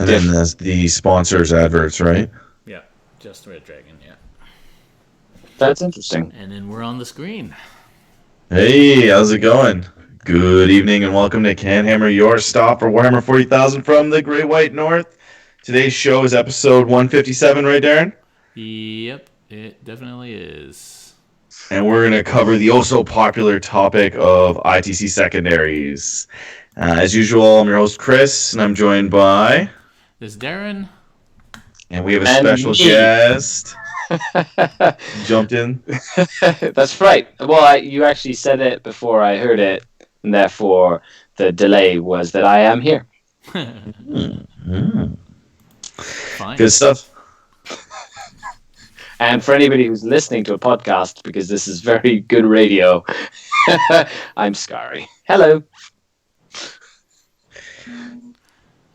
And then the sponsors adverts, right? Yeah, just Red Dragon, yeah. That's interesting. And then we're on the screen. Hey, how's it going? Good evening and welcome to CanHammer, your stop for Warhammer 40,000 from the Great White North. Today's show is episode 157, right, Darren? Yep, it definitely is. And we're going to cover the oh-so-popular topic of ITC Secondaries. As usual, I'm your host, Chris, and I'm joined by... This is Darren. And we have a special guest. Jumped in. That's right. Well, you actually said it before I heard it, and therefore the delay was that I am here. Fine. Good stuff. And for anybody who's listening to a podcast, because this is very good radio, I'm Skari. Hello.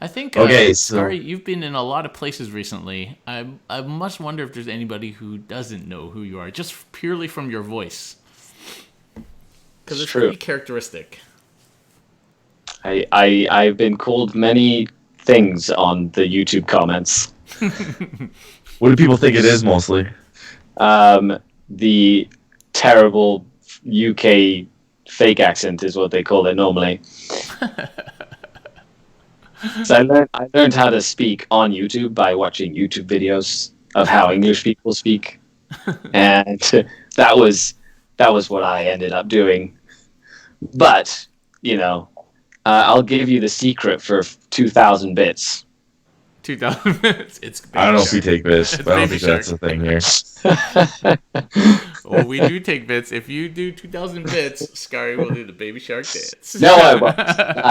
I think, Skari, you've been in a lot of places recently. I must wonder if there's anybody who doesn't know who you are, just purely from your voice. Because it's pretty characteristic. I've been called many things on the YouTube comments. What do people think it is mostly? The terrible UK fake accent is what they call it normally. So I learned how to speak on YouTube by watching YouTube videos of how English people speak, and that was what I ended up doing. But I'll give you the secret for 2,000 bits. 2,000 bits. I don't know if we take bits, but I don't think that's the thing here. Well, we do take bits. If you do 2,000 bits, Skari will do the Baby Shark dance. No, I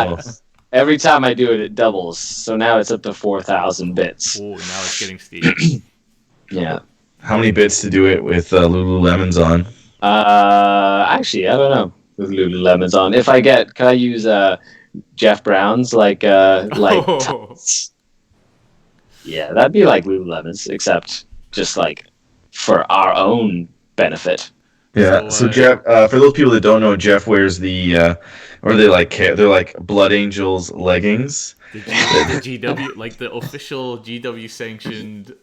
won't. Every time I do it, it doubles. So now it's up to 4,000 bits. Oh, now it's getting steep. Yeah. How many bits to do it with Lululemons on? Actually, I don't know. With Lululemons on. If I can I use Jeff Brown's Oh. Yeah, that'd be like Lululemons, except just like for our own benefit. Yeah. So Jeff, for those people that don't know, Jeff wears they're like Blood Angels leggings. The GW, like the official GW sanctioned,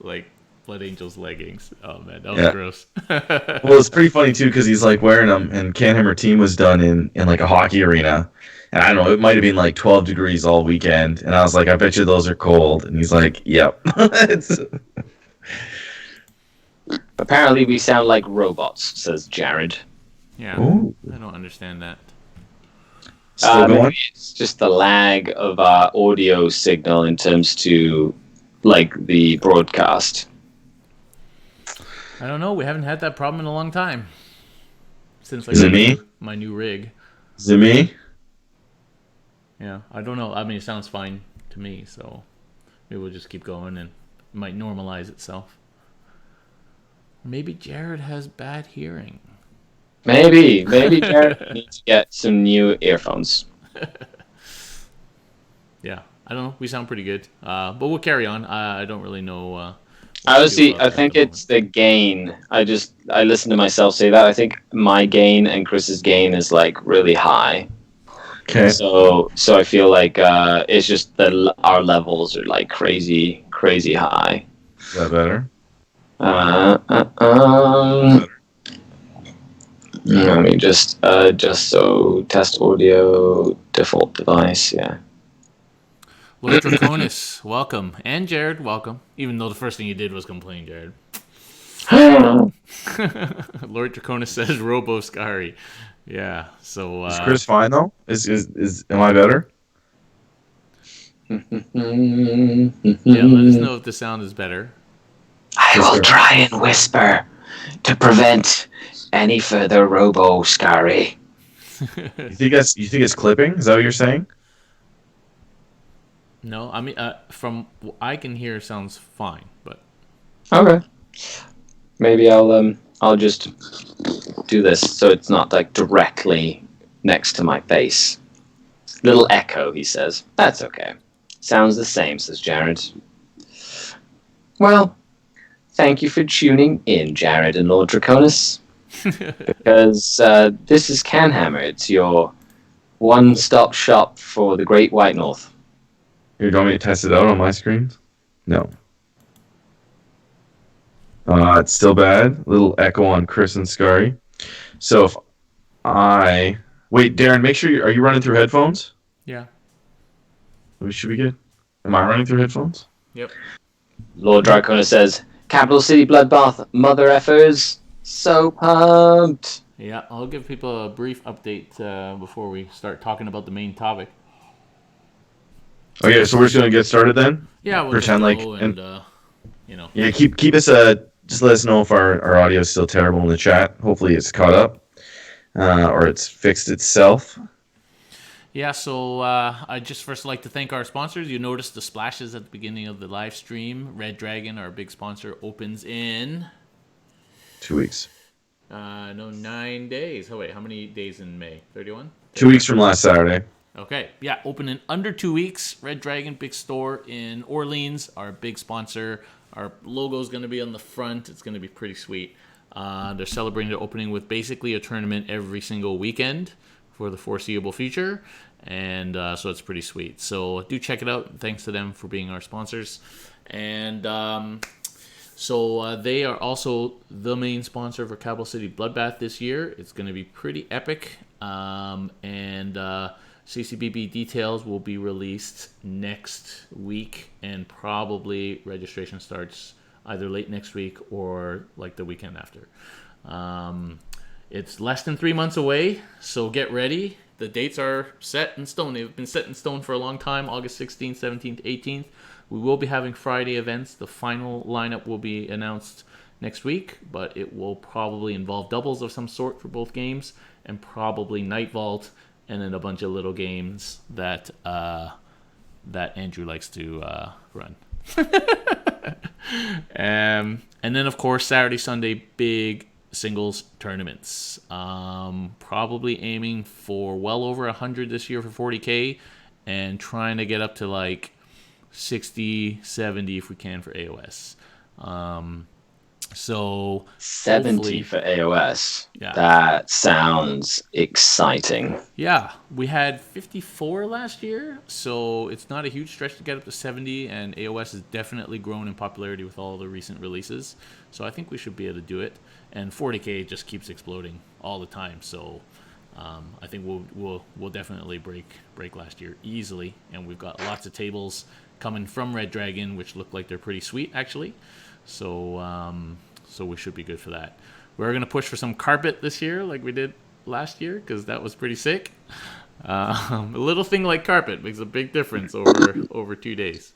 like Blood Angels leggings. Oh man, that was gross. Well, it's pretty funny too because he's like wearing them, and CanHammer team was done in like a hockey arena, and I don't know, it might have been like 12 degrees all weekend, and I was like, I bet you those are cold, and he's like, yep. Apparently, we sound like robots, says Jared. Yeah, Ooh. I don't understand that. Still going? Maybe it's just the lag of our audio signal in terms to like the broadcast. I don't know. We haven't had that problem in a long time. Since Is it me? My new rig. Is it me? Yeah, I don't know. I mean, it sounds fine to me, so maybe we'll just keep going and it might normalize itself. Maybe Jared has bad hearing. Maybe Jared needs to get some new earphones. Yeah, I don't know. We sound pretty good, but we'll carry on. I don't really know. Honestly, I think it's the gain. I listen to myself say that. I think my gain and Chris's gain is like really high. Okay. So I feel like it's just that our levels are like crazy high. Is that better? Let me just so test audio default device. Yeah. Lord Draconis, welcome, and Jared, welcome. Even though the first thing you did was complain, Jared. Lord Draconis says Robo Skari. Yeah. So. Is Chris fine though? Am I better? Yeah. Let us know if the sound is better. I will try and whisper to prevent any further robo Skari. You think it's clipping? Is that what you're saying? No, I mean, from what I can hear, sounds fine, but okay. Maybe I'll just do this so it's not like directly next to my face. Little echo, he says. That's okay. Sounds the same, says Jared. Well, thank you for tuning in, Jared and Lord Draconis. Because this is CanHammer. It's your one-stop shop for the Great White North. Here, do you want me to test it out on my screen? No. It's still bad. Little echo on Chris and Skari. So if I wait, Darren, make sure are you running through headphones? Yeah. We should be good. Am I running through headphones? Yep. Lord Dracona says, Capital City Bloodbath, mother effers. So pumped. Yeah, I'll give people a brief update before we start talking about the main topic. Okay, so we're just gonna get started then. Yeah, we'll Pretend just like go and you know. yeah, keep us just let us know if our audio is still terrible in the chat. Hopefully it's caught up or it's fixed itself. Yeah, so I'd just first like to thank our sponsors. You noticed the splashes at the beginning of the live stream. Red Dragon, our big sponsor, opens in 2 weeks. no, 9 days. Oh wait, how many days in May? 31? 2 weeks from last Saturday. Okay, yeah, open in under 2 weeks. Red Dragon, big store in Orleans, our big sponsor. Our logo is going to be on the front. It's going to be pretty sweet. They're celebrating their opening with basically a tournament every single weekend for the foreseeable future, and so it's pretty sweet. So do check it out. Thanks to them for being our sponsors. And so they are also the main sponsor for Capital City Bloodbath this year. It's going to be pretty epic. And CCBB details will be released next week, and probably registration starts either late next week or like the weekend after. It's less than 3 months away, so get ready. The dates are set in stone. They've been set in stone for a long time, August 16th, 17th, 18th. We will be having Friday events. The final lineup will be announced next week, but it will probably involve doubles of some sort for both games, and probably Night Vault, and then a bunch of little games that that Andrew likes to run. And then, of course, Saturday, Sunday, big singles tournaments. Probably aiming for well over 100 this year for 40K, and trying to get up to like 60, 70 if we can for AOS. So 70 for AOS. Yeah. That sounds exciting. Yeah, we had 54 last year, so it's not a huge stretch to get up to 70, and AOS has definitely grown in popularity with all the recent releases, so I think we should be able to do it. And 40K just keeps exploding all the time, so I think we'll definitely break last year easily, and we've got lots of tables coming from Red Dragon, which look like they're pretty sweet actually. So we should be good for that. We're going to push for some carpet this year like we did last year, because that was pretty sick. A little thing like carpet makes a big difference over 2 days.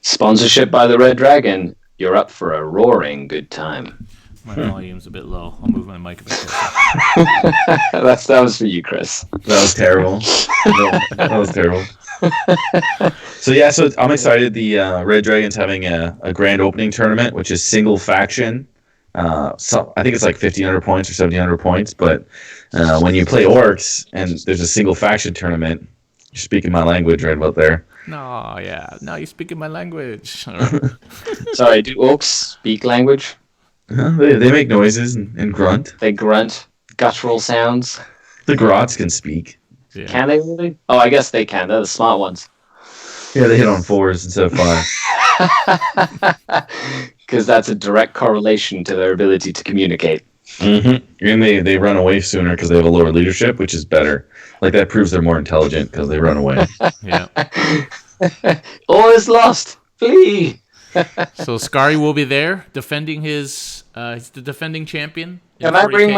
Sponsorship by the Red Dragon. You're up for a roaring good time. My volume's a bit low. I'll move my mic a bit closer. That was for you, Chris. That was terrible. That was terrible. So I'm excited. The Red Dragon's having a grand opening tournament, which is single faction. So I think it's like 1,500 points or 1,700 points. But when you play orcs and there's a single faction tournament, you're speaking my language right about there. No, yeah. Now you're speaking my language. Sorry, do orcs speak language? They make noises and grunt. They grunt, guttural sounds. The grots can speak. Yeah. Can they really? Oh, I guess they can. They're the smart ones. Yeah, they hit on 4s instead of 5. Because that's a direct correlation to their ability to communicate. Mm-hmm. And they run away sooner because they have a lower leadership, which is better. Like, that proves they're more intelligent because they run away. Yeah. All is lost. Flee. So Skari will be there defending he's the defending champion. Can I bring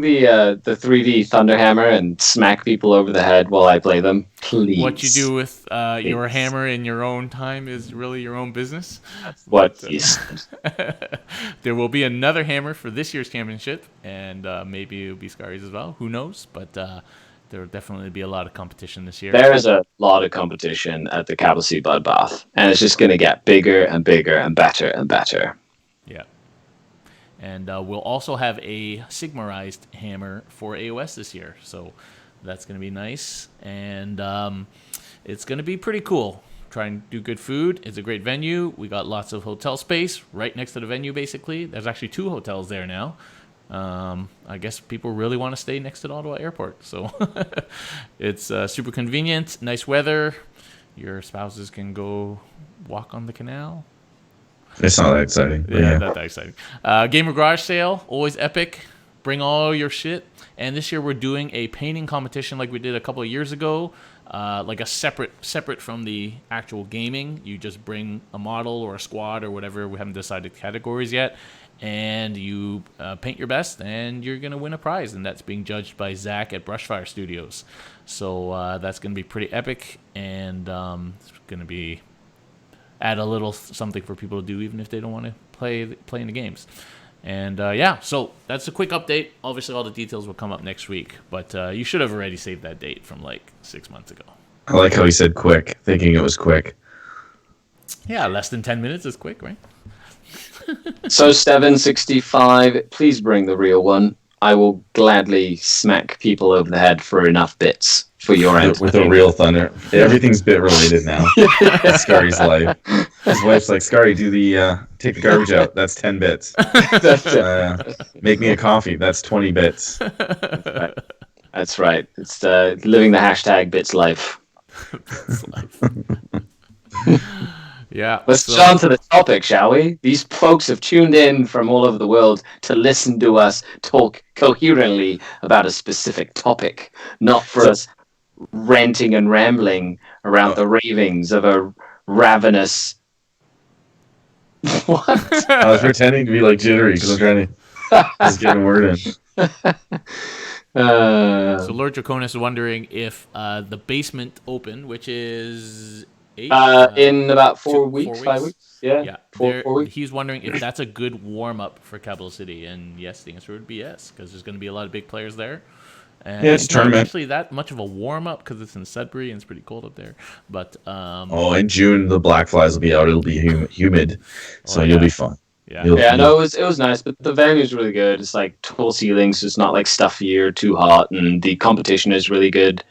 the 3D Thunderhammer and smack people over the head while I play them? Please. What you do with your hammer in your own time is really your own business. What is? There will be another hammer for this year's championship, and maybe it'll be Skari's as well. Who knows? But there will definitely be a lot of competition this year. There is a lot of competition at the Capital City Bloodbath, and it's just going to get bigger and bigger and better and better. Yeah. And we'll also have a Sigmarized hammer for AOS this year, so that's going to be nice. And it's going to be pretty cool. Try and do good food. It's a great venue. We got lots of hotel space right next to the venue, basically. There's actually 2 hotels there now. I guess people really want to stay next to the Ottawa airport, so it's super convenient, nice weather. your spouses can go walk on the canal. It's not that exciting. But Yeah, not that exciting. Gamer Garage sale, always epic. Bring all your shit. And this year we're doing a painting competition like we did a couple of years ago. Like a separate from the actual gaming. You just bring a model or a squad or whatever. We haven't decided categories yet. And you paint your best, and you're going to win a prize. And that's being judged by Zach at Brushfire Studios. So that's going to be pretty epic. And it's going to be add a little something for people to do, even if they don't want to play in the games. And so that's a quick update. Obviously, all the details will come up next week, but you should have already saved that date from like 6 months ago. I like how he said quick, thinking it was quick. Yeah, less than 10 minutes is quick, right? So 765, please bring the real one. I will gladly smack people over the head for enough bits for your end. With a real thunder. Everything's bit related now. Skari's life. His wife's like, Skari, do the take the garbage out. That's 10 bits. Make me a coffee. That's 20 bits. That's right. It's living the hashtag bits life. Yeah. Let's get on to the topic, shall we? These folks have tuned in from all over the world to listen to us talk coherently about a specific topic, not for us ranting and rambling around the ravings of a ravenous... What? I was pretending to be like jittery because I'm trying to just get a word in. So Lord Draconis is wondering if the basement open, which is... in about 4 weeks, 4 5 weeks. Yeah. 4 weeks. He's wondering if that's a good warm up for Capital City, and yes, the answer would be yes, because there's going to be a lot of big players there. And yeah, it's not tournament. actually that much of a warm up because it's in Sudbury and it's pretty cold up there. But in June the black flies will be out. It'll be humid, so you'll be fun. Yeah, no, it was nice, but the venue is really good. It's like tall ceilings, so it's not like stuffy or too hot, and the competition is really good.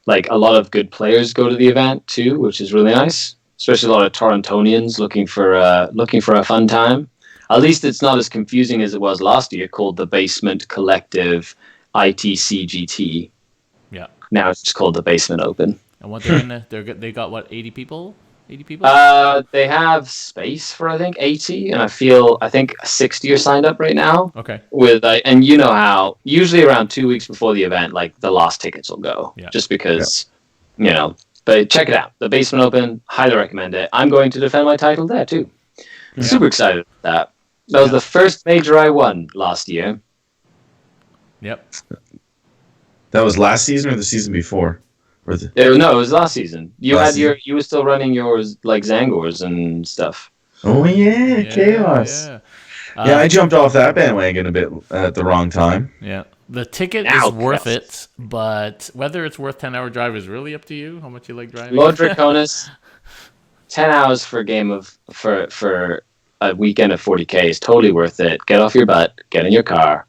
Like a lot of good players go to the event too, which is really nice. Especially a lot of Torontonians looking for a fun time. At least it's not as confusing as it was last year, called the Basement Collective ITC GT. Yeah. Now it's just called the Basement Open. And what they got what 80 people? 80 people? They have space for I think 80, and I think 60 are signed up right now. Okay. With and you know how usually around 2 weeks before the event, like the last tickets will go, just because, you know. But check it out, the Basement Open. Highly recommend it. I'm going to defend my title there too. Yeah. Super excited about that. That was the first major I won last year. Yep. That was last season or the season before? No, it was last season. You were still running yours like Zangors and stuff. Oh yeah, Chaos. Yeah, I jumped off that bandwagon a bit at the wrong time. Yeah. The ticket is worth it, but whether it's worth 10-hour drive is really up to you. How much you like driving? Lord Draconis, 10 hours for a game for a weekend of 40K is totally worth it. Get off your butt, get in your car,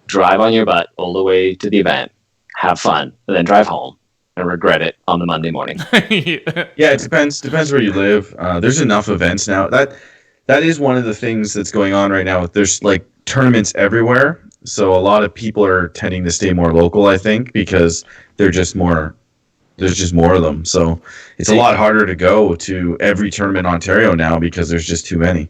drive on your butt all the way to the event, have fun, and then drive home and regret it on the Monday morning. Yeah, it depends where you live. There's enough events now. That is one of the things that's going on right now. There's like tournaments everywhere. So a lot of people are tending to stay more local, I think, because there's just more of them. So it's a lot harder to go to every tournament in Ontario now because there's just too many.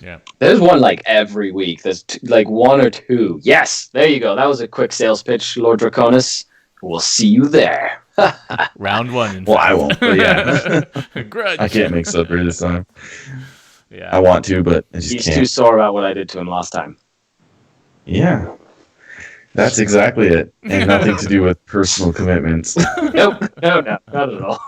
Yeah. There's one like every week. There's like one or two. Yes, there you go. That was a quick sales pitch, Lord Draconis. We'll see you there. Round one. Well, I won't. But yeah. Grudge. I can't make Sudbury this time. Yeah. I want to, but I just He's can't. too sore about what I did to him last time. Yeah. That's exactly it. And nothing to do with personal commitments. Nope. No, not at all.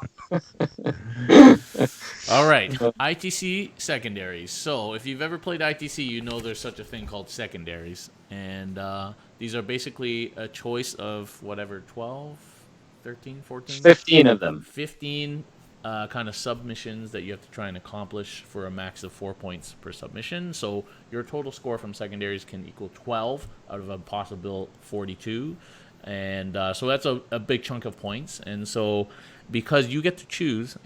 All right. ITC Secondaries. So if you've ever played ITC, you know there's such a thing called secondaries. And these are basically a choice of whatever, 12, 13, 14? 15 of them. 15 kind of submissions that you have to try and accomplish for a max of 4 points per submission. So your total score from secondaries can equal 12 out of a possible 42. And so that's a big chunk of points. And so because you get to choose,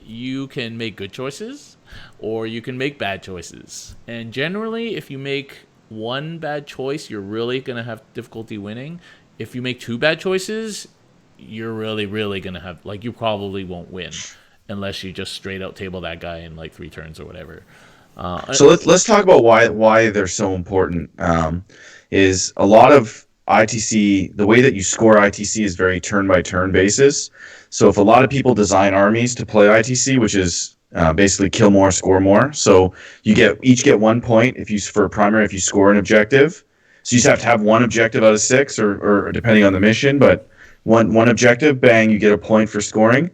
you can make good choices or you can make bad choices. And generally, if you make one bad choice, you're really going to have difficulty winning. If you make two bad choices, you're really, really going to have, like, you probably won't win. unless you just straight out table that guy in like 3 turns or whatever. So let's talk about why they're so important. Is a lot of ITC, the way that you score ITC is very turn by turn basis. So if a lot of people design armies to play ITC, which is basically kill more, score more. So you each get 1 point if you for a primary if you score an objective. So you just have to have one objective out of 6, or depending on the mission, but one objective, bang, you get a point for scoring.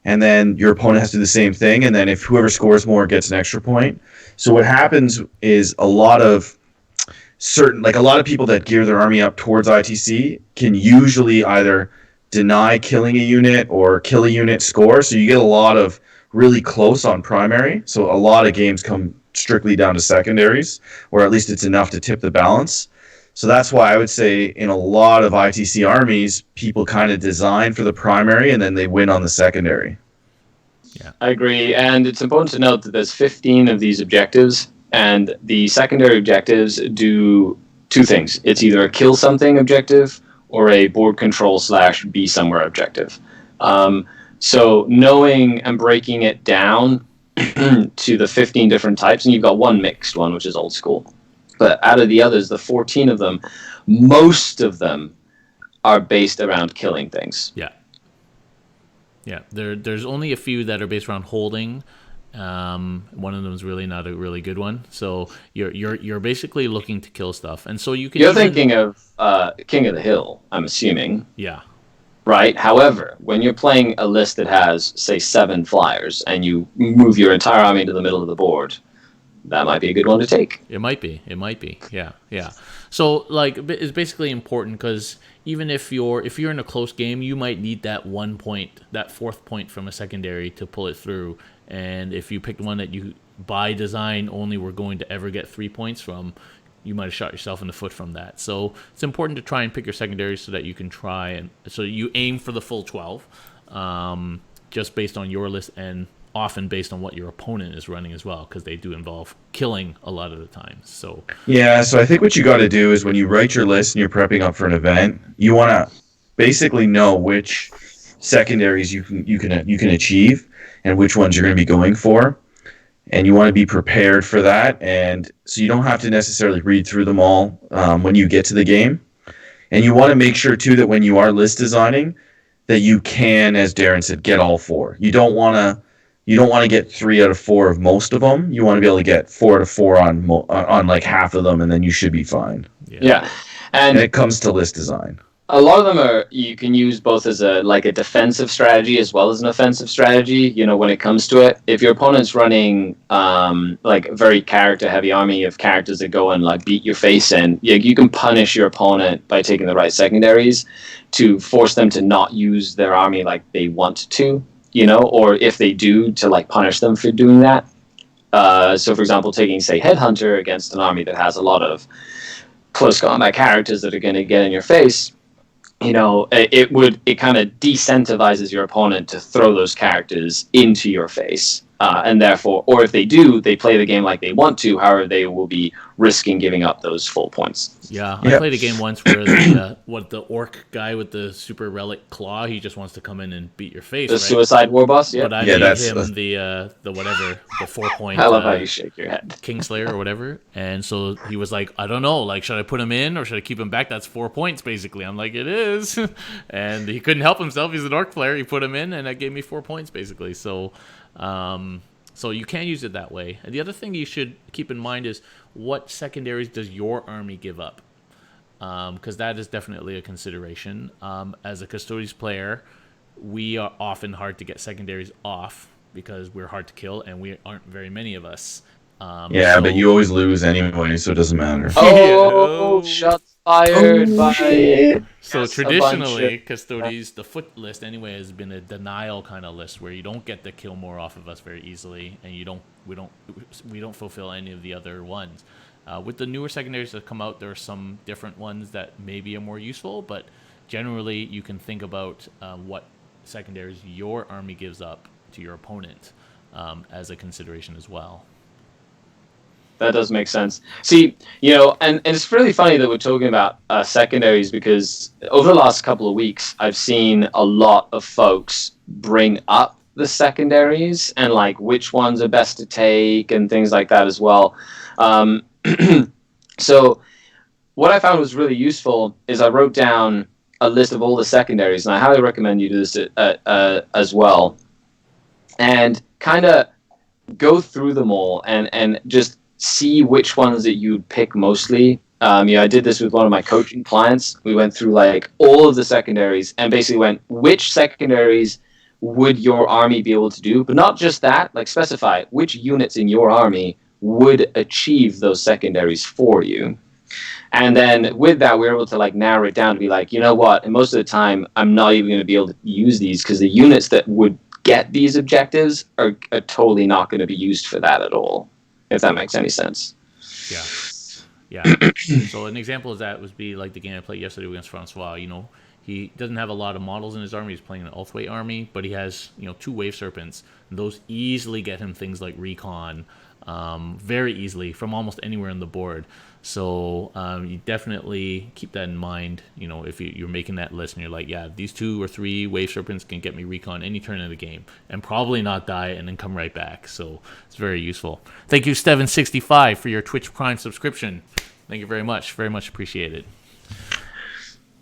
And then your opponent has to do the same thing, and then if whoever scores more gets an extra point. So what happens is a lot of people that gear their army up towards ITC can usually either deny killing a unit or kill a unit score. So you get a lot of really close on primary. So a lot of games come strictly down to secondaries, or at least it's enough to tip the balance. So that's why I would say in a lot of ITC armies, people kind of design for the primary and then they win on the secondary. Yeah, I agree. And it's important to note that there's 15 of these objectives, and the secondary objectives do 2 things. It's either a kill something objective or a board control / be somewhere objective. So knowing and breaking it down to the 15 different types, and you've got one mixed one, which is old school. But out of the others, the 14 of them, most of them are based around killing things. yeah, yeah. There's only a few that are based around holding. One of them is really not a really good one. So you're basically looking to kill stuff, and so you can. You're thinking of King of the Hill, I'm assuming. Yeah. Right. However, when you're playing a list that has, say, 7 flyers, and you move your entire army to the middle of the board, that might be a good one to take. It might be. Yeah, yeah. So like, it's basically important because even if you're in a close game, you might need that 1 point, that 4th point from a secondary to pull it through. And if you picked one that you by design only were going to ever get 3 points from, you might have shot yourself in the foot from that. So it's important to try and pick your secondaries so that you can try and so you aim for the full 12, just based on your list and often based on what your opponent is running as well, because they do involve killing a lot of the times. So yeah, so I think what you got to do is when you write your list and you're prepping up for an event, you want to basically know which secondaries you can achieve and which ones you're going to be going for, and you want to be prepared for that. And so you don't have to necessarily read through them all when you get to the game. And you want to make sure too that when you are list designing, that you can, as Darren said, get all 4. You don't want to get 3 out of 4 of most of them. You want to be able to get 4 out of 4 on like half of them, and then you should be fine. Yeah. And it comes to list design. A lot of them you can use both as a defensive strategy as well as an offensive strategy, when it comes to it. If your opponent's running a very character heavy army of characters that go and beat your face in, you can punish your opponent by taking the right secondaries to force them to not use their army like they want to, or if they do, to punish them for doing that. So for example, taking, say, Headhunter against an army that has a lot of close combat characters that are going to get in your face, it kind of decentivizes your opponent to throw those characters into your face. And therefore, or if they do, they play the game like they want to. However, they will be risking giving up those full points. Yeah, I played a game once where the orc guy with the super relic claw, he just wants to come in and beat your face. The Suicide War Boss, But I made him the 4 point. I love how you shake your head. Kingslayer or whatever. And so he was like, I don't know, should I put him in or should I keep him back? That's 4 points basically. I'm like, it is. And he couldn't help himself. He's an orc player. He put him in, and that gave me 4 points basically. So you can use it that way. And the other thing you should keep in mind is what secondaries does your army give up? Because that is definitely a consideration. As a Custodies player, we are often hard to get secondaries off because we're hard to kill and we aren't very many of us. But you always lose anyway, so it doesn't matter. Oh, shots fired by shit. So traditionally, Custodies, the foot list anyway, has been a denial kind of list where you don't get to kill more off of us very easily, and we don't fulfill any of the other ones. With the newer secondaries that come out, there are some different ones that maybe are more useful, but generally you can think about what secondaries your army gives up to your opponent as a consideration as well. That does make sense. See, and it's really funny that we're talking about secondaries because over the last couple of weeks, I've seen a lot of folks bring up the secondaries and like which ones are best to take and things like that as well. Um, so what I found was really useful is I wrote down a list of all the secondaries, and I highly recommend you do this as well, and kind of go through them all and just see which ones that you'd pick mostly. I did this with one of my coaching clients. We went through like all of the secondaries and basically went, which secondaries would your army be able to do? But not just that, like specify which units in your army would achieve those secondaries for you. And then with that, we were able to like narrow it down to be like, you know what? And most of the time, I'm not even going to be able to use these because the units that would get these objectives are totally not going to be used for that at all, if that makes any sense. Yeah. So an example of that would be like the game I played yesterday against Francois. He doesn't have a lot of models in his army. He's playing an Ulthweight army, but he has 2 Wave Serpents. And those easily get him things like recon, very easily from almost anywhere on the board. So you definitely keep that in mind. If you're making that list and you're like, yeah, these 2 or 3 Wave Serpents can get me recon any turn in the game and probably not die and then come right back. So it's very useful. Thank you, Steven65, for your Twitch Prime subscription. Thank you very much. Very much appreciated.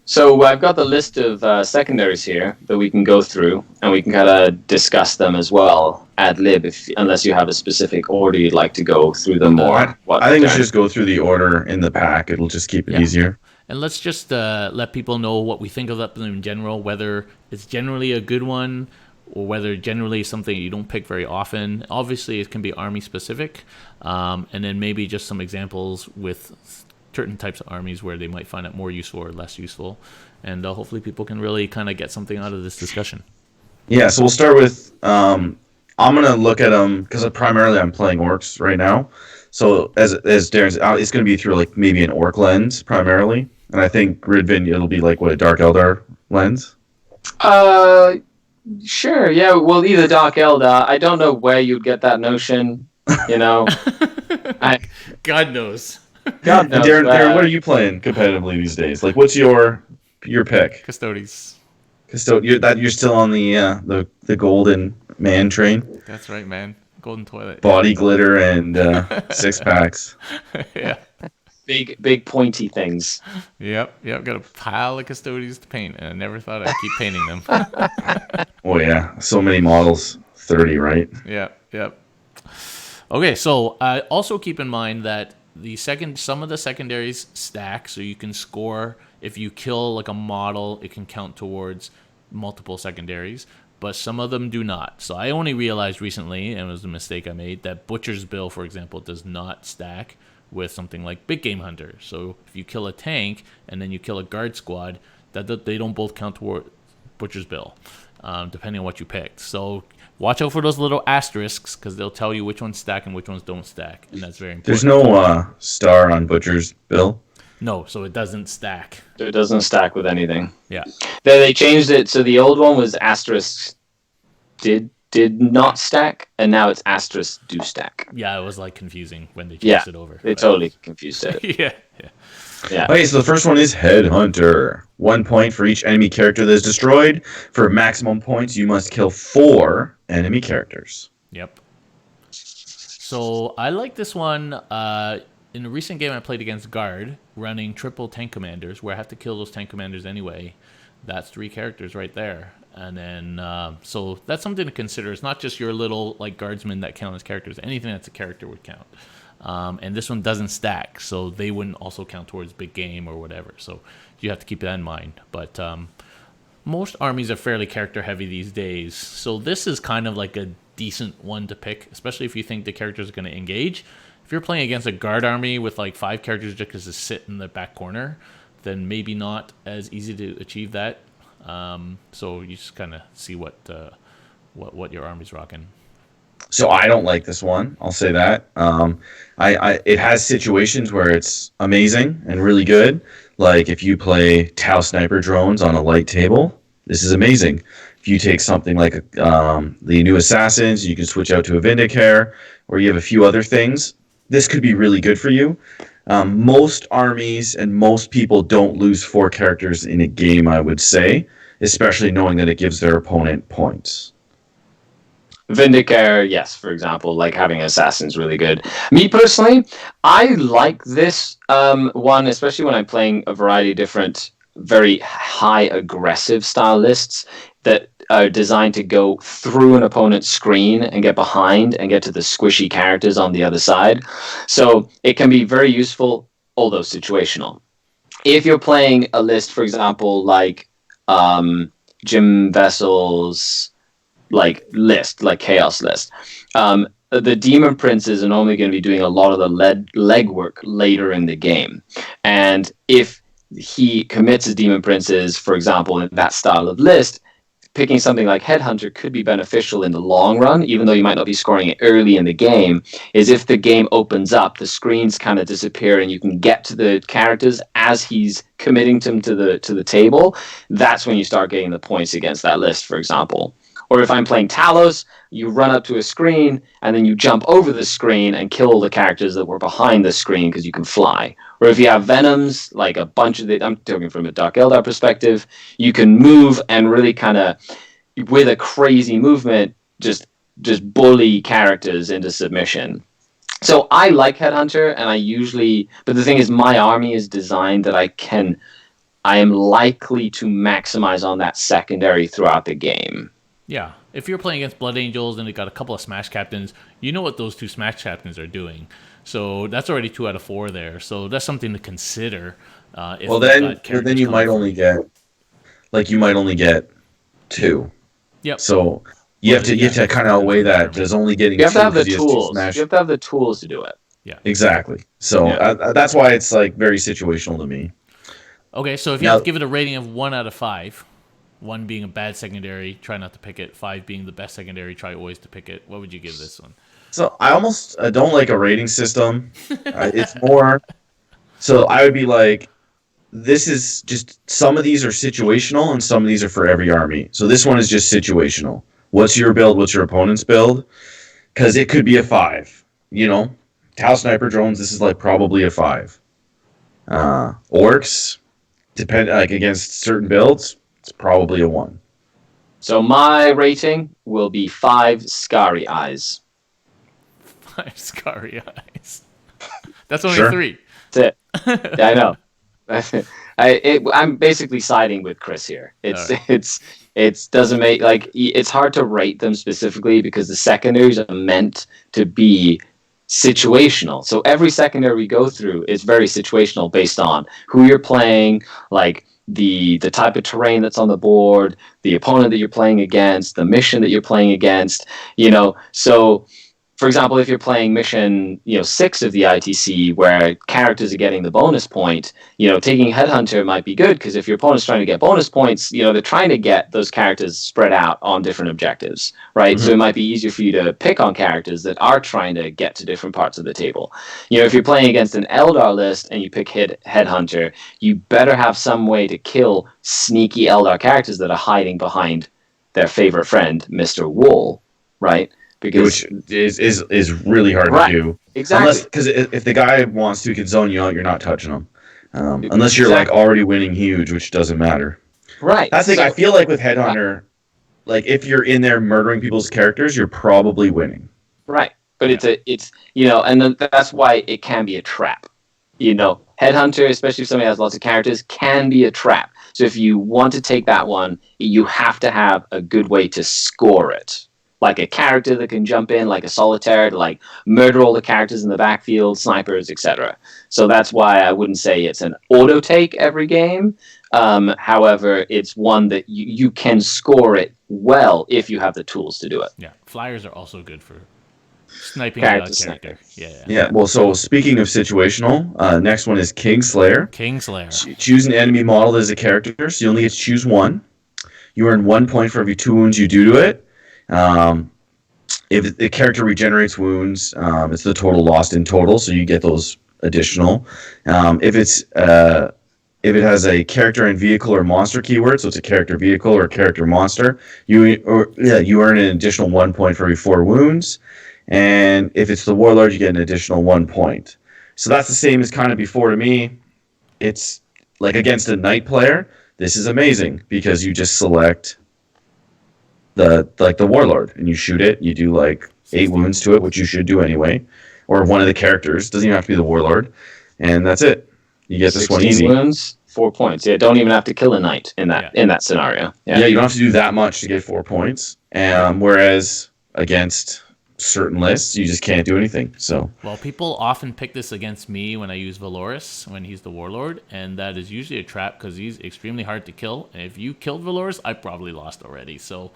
So I've got the list of secondaries here that we can go through, and we can kind of discuss them as well ad lib, unless you have a specific order you'd like to go through them more. I think we should just go through the order in the pack. It'll just keep it easier. And let's just let people know what we think of them in general, whether it's generally a good one or whether generally something you don't pick very often. Obviously, it can be army specific, and then maybe just some examples with certain types of armies where they might find it more useful or less useful, and hopefully people can really kind of get something out of this discussion. Yeah, so we'll start with I'm gonna look at them because primarily I'm playing orcs right now. So as Darren said, it's gonna be through like maybe an orc lens primarily, and I think Ridvin it'll be like a Dark Eldar lens. Sure, yeah. Well, either Dark Eldar. I don't know where you'd get that notion. God knows. God knows. Darren, what are you playing competitively these days? Like, what's your pick? Custodes. You're still on the golden man train. That's right, man. Golden toilet. Body glitter and 6-packs. Yeah. Big pointy things. Yep. Got a pile of Custodes to paint, and I never thought I'd keep painting them. Oh yeah, so many models. 30, right? Yep. Okay, so also keep in mind that some of the secondaries stack, so you can score if you kill like a model, it can count towards multiple secondaries, but some of them do not. So I only realized recently, and it was a mistake I made, that Butcher's Bill, for example, does not stack with something like Big Game Hunter. So if you kill a tank and then you kill a guard squad, that they don't both count toward Butcher's Bill, depending on what you picked. So watch out for those little asterisks because they'll tell you which ones stack and which ones don't stack, and that's very important. There's no star on Butcher's Bill? No, so it doesn't stack. It doesn't stack with anything. Yeah. They changed it, so the old one was asterisks did not stack, and now it's asterisks do stack. Yeah, it was like confusing when they changed it over. They totally confused it. Yeah. Okay, so the first one is Headhunter. 1 point for each enemy character that is destroyed. For maximum points, you must kill 4 enemy characters. Yep. So I like this one. In a recent game I played against Guard, running triple tank commanders, where I have to kill those tank commanders anyway. That's 3 characters right there. And then, so that's something to consider. It's not just your little like guardsmen that count as characters. Anything that's a character would count. And this one doesn't stack, so they wouldn't also count towards big game or whatever. So you have to keep that in mind. But most armies are fairly character heavy these days, so this is kind of like a decent one to pick, especially if you think the characters are going to engage. If you're playing against a guard army with like 5 characters just because they sit in the back corner, then maybe not as easy to achieve that. So you just kind of see what your army's rocking. So I don't like this one. I'll say that. It has situations where it's amazing and really good. Like if you play Tau sniper drones on a light table, this is amazing. If you take something like the new assassins, you can switch out to a Vindicare, or you have a few other things. This could be really good for you. Most armies and most people don't lose 4 characters in a game, I would say, especially knowing that it gives their opponent points. Vindicare, yes, for example, like having Assassin's really good. Me personally, I like this one, especially when I'm playing a variety of different, very high aggressive style lists that are designed to go through an opponent's screen and get behind and get to the squishy characters on the other side. So it can be very useful, although situational. If you're playing a list, for example, like Jim Vessel's like chaos list. The demon princes are normally going to be doing a lot of the legwork later in the game, and if he commits his demon princes, for example, in that style of list, picking something like Headhunter could be beneficial in the long run, even though you might not be scoring it early in the game, is if the game opens up, the screens kind of disappear and you can get to the characters as he's committing them to the table. That's when you start getting the points against that list, for example. Or if I'm playing Talos, you run up to a screen and then you jump over the screen and kill all the characters that were behind the screen because you can fly. Or if you have Venoms, like a bunch of I'm talking from a Dark Eldar perspective, you can move and really kind of, with a crazy movement, just bully characters into submission. So I like Headhunter, and but the thing is, my army is designed that I am likely to maximize on that secondary throughout the game. Yeah, if you're playing against Blood Angels and they got a couple of Smash Captains, you know what those two Smash Captains are doing. So that's already 2 out of 4 there. So that's something to consider. Then you might only get, you might only get 2. Yep. So you have to kind of weigh that. There's only getting. You have to have the tools. You have to have the tools to do it. Yeah. Exactly. So that's why it's like very situational to me. Okay, so if you have to give it a rating of 1 out of 5. 1 being a bad secondary, try not to pick it. 5 being the best secondary, try always to pick it. What would you give this one? So I almost don't like a rating system. It's more. So I would be like, this is just, some of these are situational and some of these are for every army. So this one is just situational. What's your build? What's your opponent's build? Because it could be a 5. Tau sniper drones. This is like probably a 5. Orcs, against certain builds, it's probably a 1. So my rating will be 5 Skari eyes. 5 Skari eyes. That's only 3. That's it. Yeah, I know. I'm basically siding with Chris here. It doesn't make, it's hard to rate them specifically because the secondaries are meant to be situational. So every secondary we go through is very situational based on who you're playing, like the type of terrain that's on the board, the opponent that you're playing against, the mission that you're playing against, So, for example, if you're playing mission 6 of the ITC where characters are getting the bonus point, taking Headhunter might be good because if your opponent's trying to get bonus points, they're trying to get those characters spread out on different objectives, right? Mm-hmm. So it might be easier for you to pick on characters that are trying to get to different parts of the table. If you're playing against an Eldar list and you pick Headhunter, you better have some way to kill sneaky Eldar characters that are hiding behind their favorite friend, Mr. Wool, right? Which is really hard to do. Exactly. Because if the guy wants to, he can zone you out, you're not touching him. Unless you're already winning huge, which doesn't matter. Right. That's the thing. I feel like with Headhunter, if you're in there murdering people's characters, you're probably winning. Right. But it's and then that's why it can be a trap. Headhunter, especially if somebody has lots of characters, can be a trap. So if you want to take that one, you have to have a good way to score it. Like a character that can jump in, like a solitaire, to murder all the characters in the backfield, snipers, etc. So that's why I wouldn't say it's an auto take every game. However, it's one that you can score it well if you have the tools to do it. Yeah, flyers are also good for sniping a character. Yeah. Well, so speaking of situational, next one is Kingslayer. Kingslayer. Choose an enemy model as a character, so you only get to choose one. You earn 1 point for every 2 wounds you do to it. If the character regenerates wounds, it's the total lost in total, so you get those additional. If it has a character and vehicle or monster keyword, so it's a character vehicle or a character monster, you earn an additional 1 point for every 4 wounds. And if it's the warlord, you get an additional 1 point. So that's the same as kind of before to me. It's like against a knight player, this is amazing because you just select the warlord, and you shoot it. You do like 8 wounds to it, which you should do anyway, or one of the characters. Doesn't even have to be the warlord, and that's it. You get this one 16 easy. wounds, 4 points. Yeah, don't even have to kill a knight in that scenario. Yeah, you don't have to do that much to get 4 points. Whereas against certain lists, you just can't do anything. So Well, people often pick this against me when I use Valoris, when he's the warlord, and that is usually a trap because he's extremely hard to kill. And if you killed Valoris, I probably lost already. So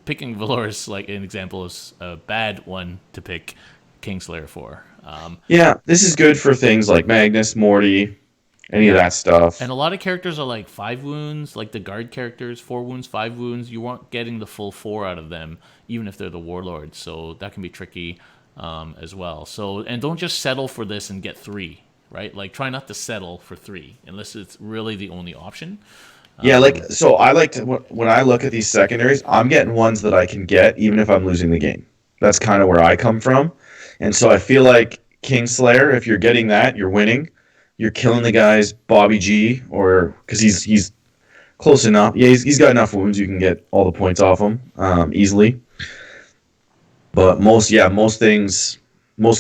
picking Valoris, like an example, is a bad one to pick Kingslayer for. yeah, this is good for things like Magnus, Morty, any of that stuff. And a lot of characters are like 5 wounds, like the guard characters, 4 wounds, 5 wounds. You aren't getting the full 4 out of them, even if they're the warlord. So that can be tricky as well. So, and don't just settle for this and get 3, right? Like try not to settle for 3 unless it's really the only option. Yeah, so I like to, when I look at these secondaries, I'm getting ones that I can get even if I'm losing the game. That's kind of where I come from. And so I feel like Kingslayer, if you're getting that, you're winning. You're killing the guys, Bobby G, or because he's close enough. Yeah, he's got enough wounds you can get all the points off him easily. But most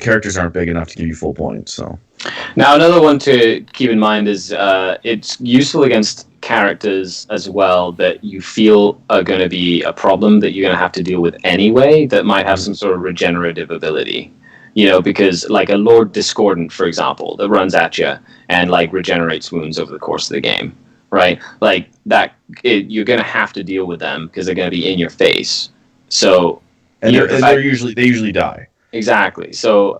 characters aren't big enough to give you full points. So now another one to keep in mind is it's useful against characters as well that you feel are going to be a problem that you're going to have to deal with anyway that might have some sort of regenerative ability. Because like a Lord Discordant, for example, that runs at you and like regenerates wounds over the course of the game, right? Like that, you're going to have to deal with them because they're going to be in your face. So, and they usually die. Exactly. So,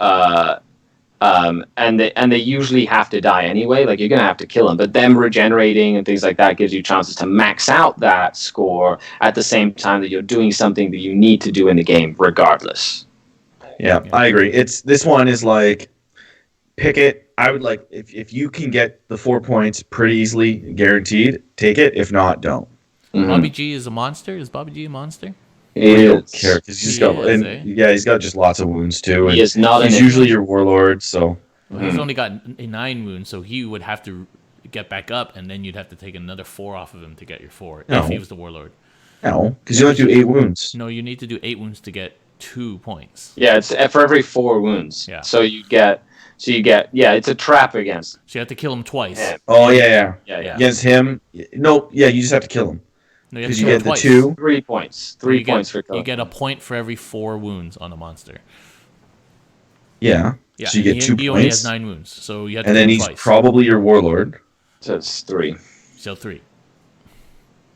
and they usually have to die anyway. Like you're going to have to kill them, but them regenerating and things like that gives you chances to max out that score at the same time that you're doing something that you need to do in the game, regardless. Yeah, I agree. This one is like, pick it. I would like, if you can get the 4 points pretty easily, guaranteed, take it. If not, don't. Mm-hmm. Bobby G is a monster? Is Bobby G a monster? I don't care, because he's got just lots of wounds too. He is not. He's usually your warlord, so. Well, he's only got 9 wounds, so he would have to get back up, and then you'd have to take another 4 off of him to get your 4 if he was the warlord. No, because you only do 8 wounds. No, you need to do 8 wounds to get 2 points. Yeah, it's for every 4 wounds. Yeah. So you get. It's a trap against. So you have to kill him twice. Yeah. Oh yeah. Against him, no, yeah, you just have to kill him. No, because you get the 2. 3 points. 3 points for killing. You get a point for every 4 wounds on a monster. Yeah. So you get 2 points. He only has 9 wounds, so you have to. And then he's probably your warlord. So it's 3. So 3.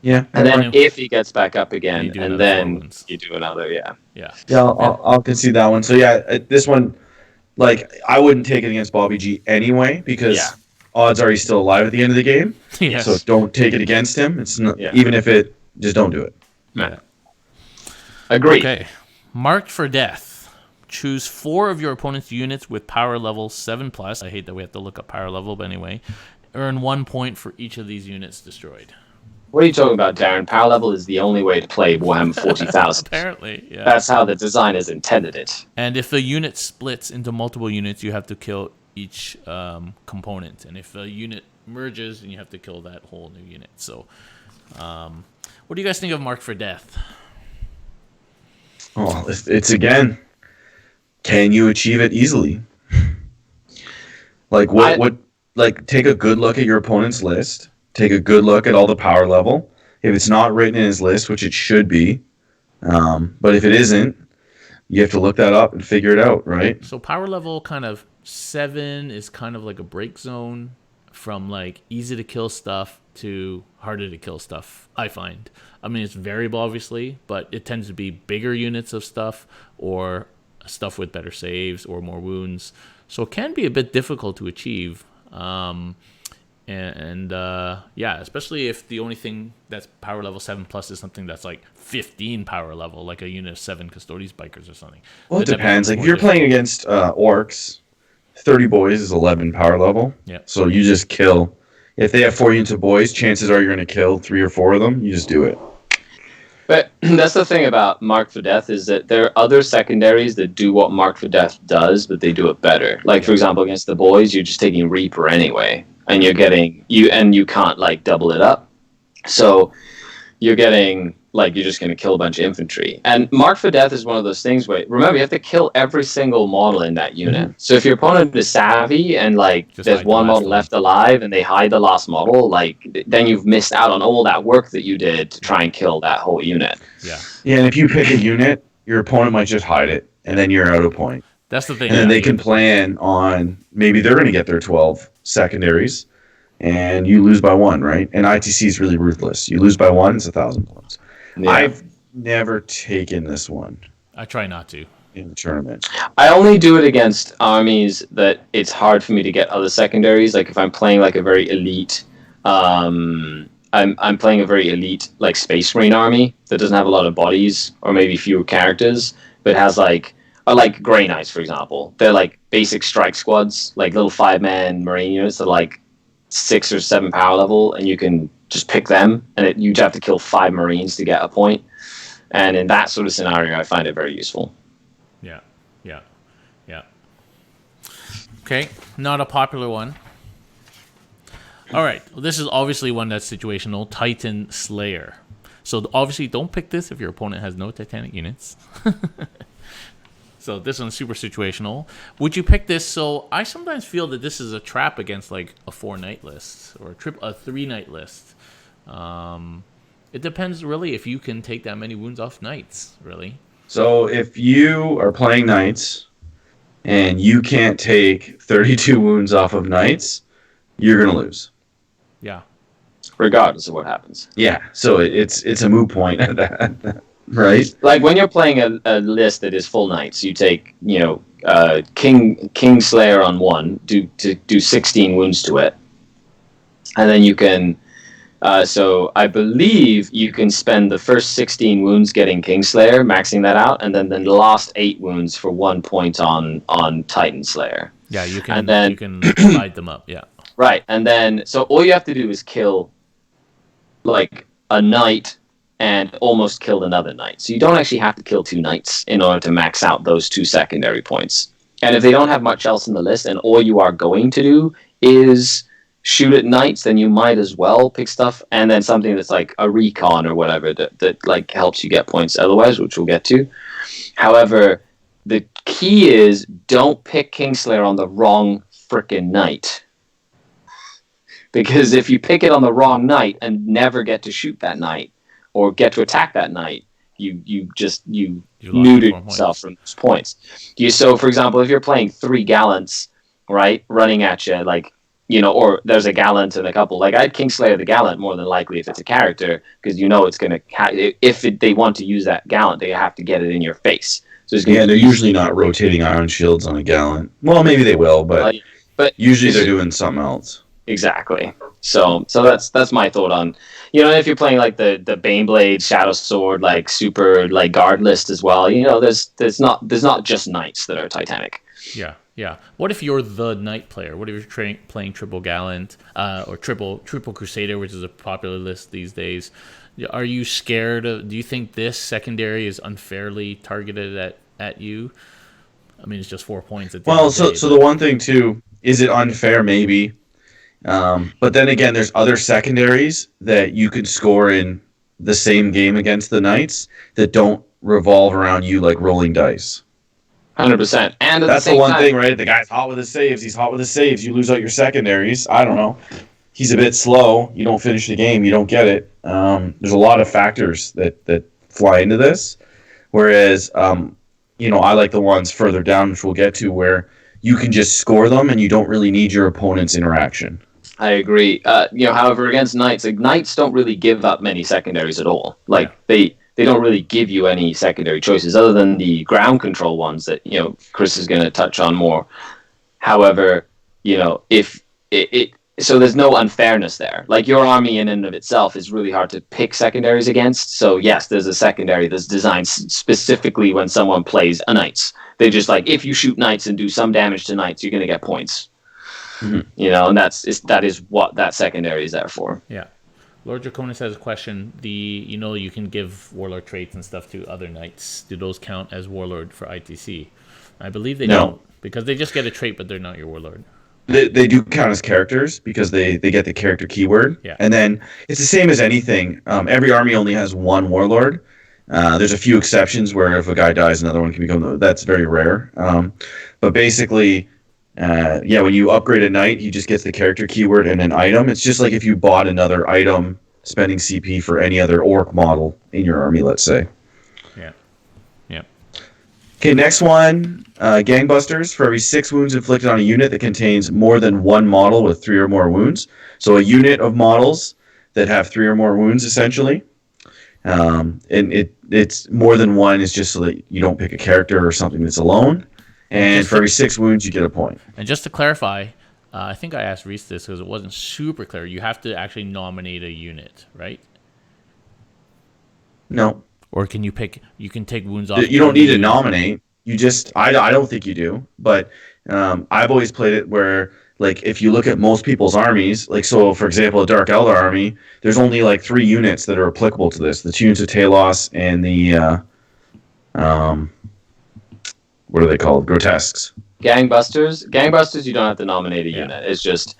Yeah. And then if he gets back up again, and then you do another, Yeah, I'll concede that one. So yeah, this one, like, I wouldn't take it against Bobby G anyway, because odds are he's still alive at the end of the game. Yes. So don't take it against him. It's not, even if just don't do it. Yeah. Agreed. Okay. Marked for death. Choose 4 of your opponent's units with power level 7+. I hate that we have to look up power level, but anyway. Earn 1 point for each of these units destroyed. What are you talking about, Darren? Power level is the only way to play Warhammer 40,000. Apparently, yeah. That's how the designers intended it. And if the unit splits into multiple units, you have to kill each component. And if a unit merges, then you have to kill that whole new unit. So, what do you guys think of Marked for Death? Oh, it's again, can you achieve it easily? Like take a good look at your opponent's list. Take a good look at all the power level. If it's not written in his list, which it should be, but if it isn't, you have to look that up and figure it out, right? So power level kind of 7 is kind of like a break zone from like easy to kill stuff to harder to kill stuff, I find. I mean, it's variable, obviously, but it tends to be bigger units of stuff or stuff with better saves or more wounds. So it can be a bit difficult to achieve. Especially if the only thing that's power level 7+ is something that's like 15 power level, like a unit of 7 Custodes Bikers or something. Well, it depends. Like if you're playing against orcs, 30 boys is 11 power level. Yeah. So you just kill. If they have 4 units of boys, chances are you're going to kill 3 or 4 of them. You just do it. But that's the thing about Marked for Death is that there are other secondaries that do what Marked for Death does, but they do it better. Like, for example, against the boys, you're just taking Reaper anyway. And you're getting you can't like double it up, so you're getting like you're just going to kill a bunch of infantry. And Mark for Death is one of those things where, remember, you have to kill every single model in that unit. So if your opponent is savvy and like Just there's hide the one last model one. left alive and they hide the last model, like then you've missed out on all that work that you did to try and kill that whole unit. Yeah. Yeah, and if you pick a unit, your opponent might just hide it, and then you're out of point. That's the thing. And then yeah, they you can have to- plan on maybe they're going to get their 12 secondaries, and you lose by 1, right? And ITC is really ruthless. You lose by 1, it's 1,000 points. Yeah. I've never taken this one I try not to. in the tournament. I only do it against armies that it's hard for me to get other secondaries. Like if I'm playing like a very elite, I'm playing a very elite like Space Marine army that doesn't have a lot of bodies or maybe fewer characters, but has like Grey Knights, for example. They're like basic strike squads, like little 5-man Marine units that are like 6 or 7 power level, and you can just pick them, and you'd have to kill 5 Marines to get a point. And in that sort of scenario, I find it very useful. Yeah. Okay, not a popular one. All right, well, this is obviously one that's situational. Titan Slayer. So obviously, don't pick this if your opponent has no Titanic units. So this one's super situational. Would you pick this? So I sometimes feel that this is a trap against like a 4-knight list or a 3-knight list. It depends really if you can take that many wounds off knights, really. So if you are playing knights and you can't take 32 wounds off of knights, you're going to lose. Yeah. Regardless of what happens. Yeah, so it's a moot point at that, right? Like when you're playing a list that is full knights, you take King Slayer on 1, do 16 wounds to it, and then you can. So I believe you can spend the first 16 wounds getting Kingslayer, maxing that out, and then the last 8 wounds for 1 point on Titan Slayer. Yeah, you can. And then- you can divide them up. Yeah. Right, and then so all you have to do is kill like a knight and almost kill another knight. So you don't actually have to kill 2 knights in order to max out those 2 secondary points. And if they don't have much else in the list, and all you are going to do is shoot at knights, then you might as well pick stuff, and then something that's like a recon or whatever that like helps you get points otherwise, which we'll get to. However, the key is don't pick Kingslayer on the wrong frickin' knight. Because if you pick it on the wrong knight and never get to shoot that knight or get to attack that knight, you neutered yourself from those points. So, for example, if you're playing 3 gallants, right, running at you, like, or there's a gallant and a couple. Like, I'd Kingslayer the gallant more than likely if it's a character, because it's going to, they want to use that gallant, they have to get it in your face. So it's Yeah, they're usually not rotating iron shields on a gallant. Well, maybe they will, but usually they're doing something else. Exactly. So that's my thought on, if you're playing like the Baneblade, Shadow Sword, like super like guard list as well. There's not just knights that are Titanic. Yeah. What if you're the knight player? What if you're playing triple gallant or triple crusader, which is a popular list these days? Are you scared of? Do you think this secondary is unfairly targeted at you? I mean, it's just 4 points. At the end of the day, so the one thing too, is it unfair? Maybe. But then again, there's other secondaries that you could score in the same game against the knights that don't revolve around you like rolling dice. 100%. And that's the one thing, right? The guy's hot with his saves. He's hot with his saves. You lose out your secondaries. I don't know. He's a bit slow. You don't finish the game. You don't get it. There's a lot of factors that fly into this. Whereas, I like the ones further down, which we'll get to, where you can just score them and you don't really need your opponent's interaction. I agree. However, against knights, like knights don't really give up many secondaries at all. Like they don't really give you any secondary choices other than the ground control ones that Chris is going to touch on more. However, if so there's no unfairness there. Like your army in and of itself is really hard to pick secondaries against. So yes, there's a secondary that's designed specifically when someone plays a knights. They just like, if you shoot knights and do some damage to knights, you're going to get points. Mm-hmm. And that is what that secondary is there for. Yeah. Lord Draconis has a question. You can give warlord traits and stuff to other knights. Do those count as warlord for ITC? I believe they don't, because they just get a trait, but they're not your warlord. They do count as characters because they get the character keyword. Yeah. And then it's the same as anything. Every army only has one warlord. There's a few exceptions where if a guy dies, another one can become. That's very rare. But basically, when you upgrade a knight, he just gets the character keyword and an item. It's just like if you bought another item, spending CP for any other orc model in your army, let's say. Yeah. Yeah. Okay, next one, Gangbusters. For every 6 wounds inflicted on a unit that contains more than one model with 3 or more wounds. So a unit of models that have 3 or more wounds, essentially. And it's more than one is just so that you don't pick a character or something that's alone. And for every 6 wounds, you get a point. And just to clarify, I think I asked Reese this because it wasn't super clear. You have to actually nominate a unit, right? No. Or can you pick? You can take wounds off. You don't need to nominate. You just, I don't think you do. But I've always played it where, like, if you look at most people's armies, like, so for example, a Dark Elder army, there's only like 3 units that are applicable to this: the Tunes of Talos and the what are they called? Grotesques. Gangbusters, you don't have to nominate a unit. It's just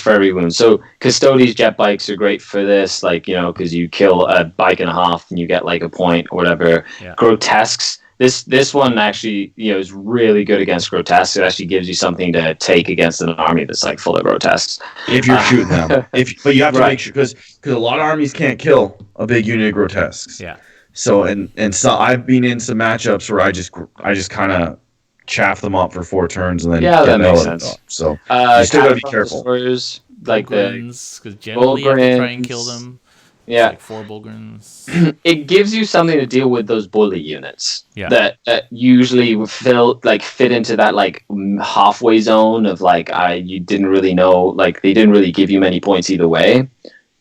for every wound. So Custodes jet bikes are great for this, like, because you kill a bike and a half and you get like a point or whatever. Yeah. Grotesques. This one actually, is really good against grotesques. It actually gives you something to take against an army that's like full of grotesques. If you're shooting them, but you have to Right. make sure because a lot of armies can't kill a big unit of grotesques. Yeah. So and so I've been in some matchups where I just kind of chaff them up for 4 turns and then That makes sense. So you still gotta be Catapult careful. Destroyers, like the Bulgrins, because generally you have to try and kill Bulgrins. them. yeah. Like 4 Bulgrins. It gives you something to deal with those bully units Yeah. that usually fit into that like halfway zone of like you didn't really know, like they didn't really give you many points either way,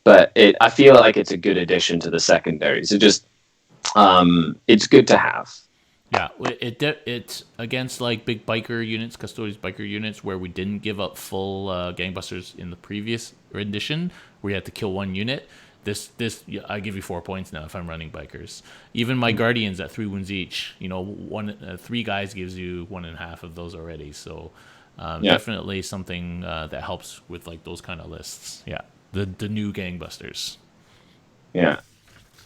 but I feel like it's a good addition to the secondaries. It just it's good to have. Yeah, it's against like big biker units, Custodes biker units, where we didn't give up full gangbusters in the previous rendition, where you had to kill 1 unit. This I give you 4 points now if I'm running bikers. Even my guardians at 3 wounds each, 3 guys gives you 1.5 of those already. So definitely something that helps with like those kind of lists. Yeah, the new gangbusters. Yeah.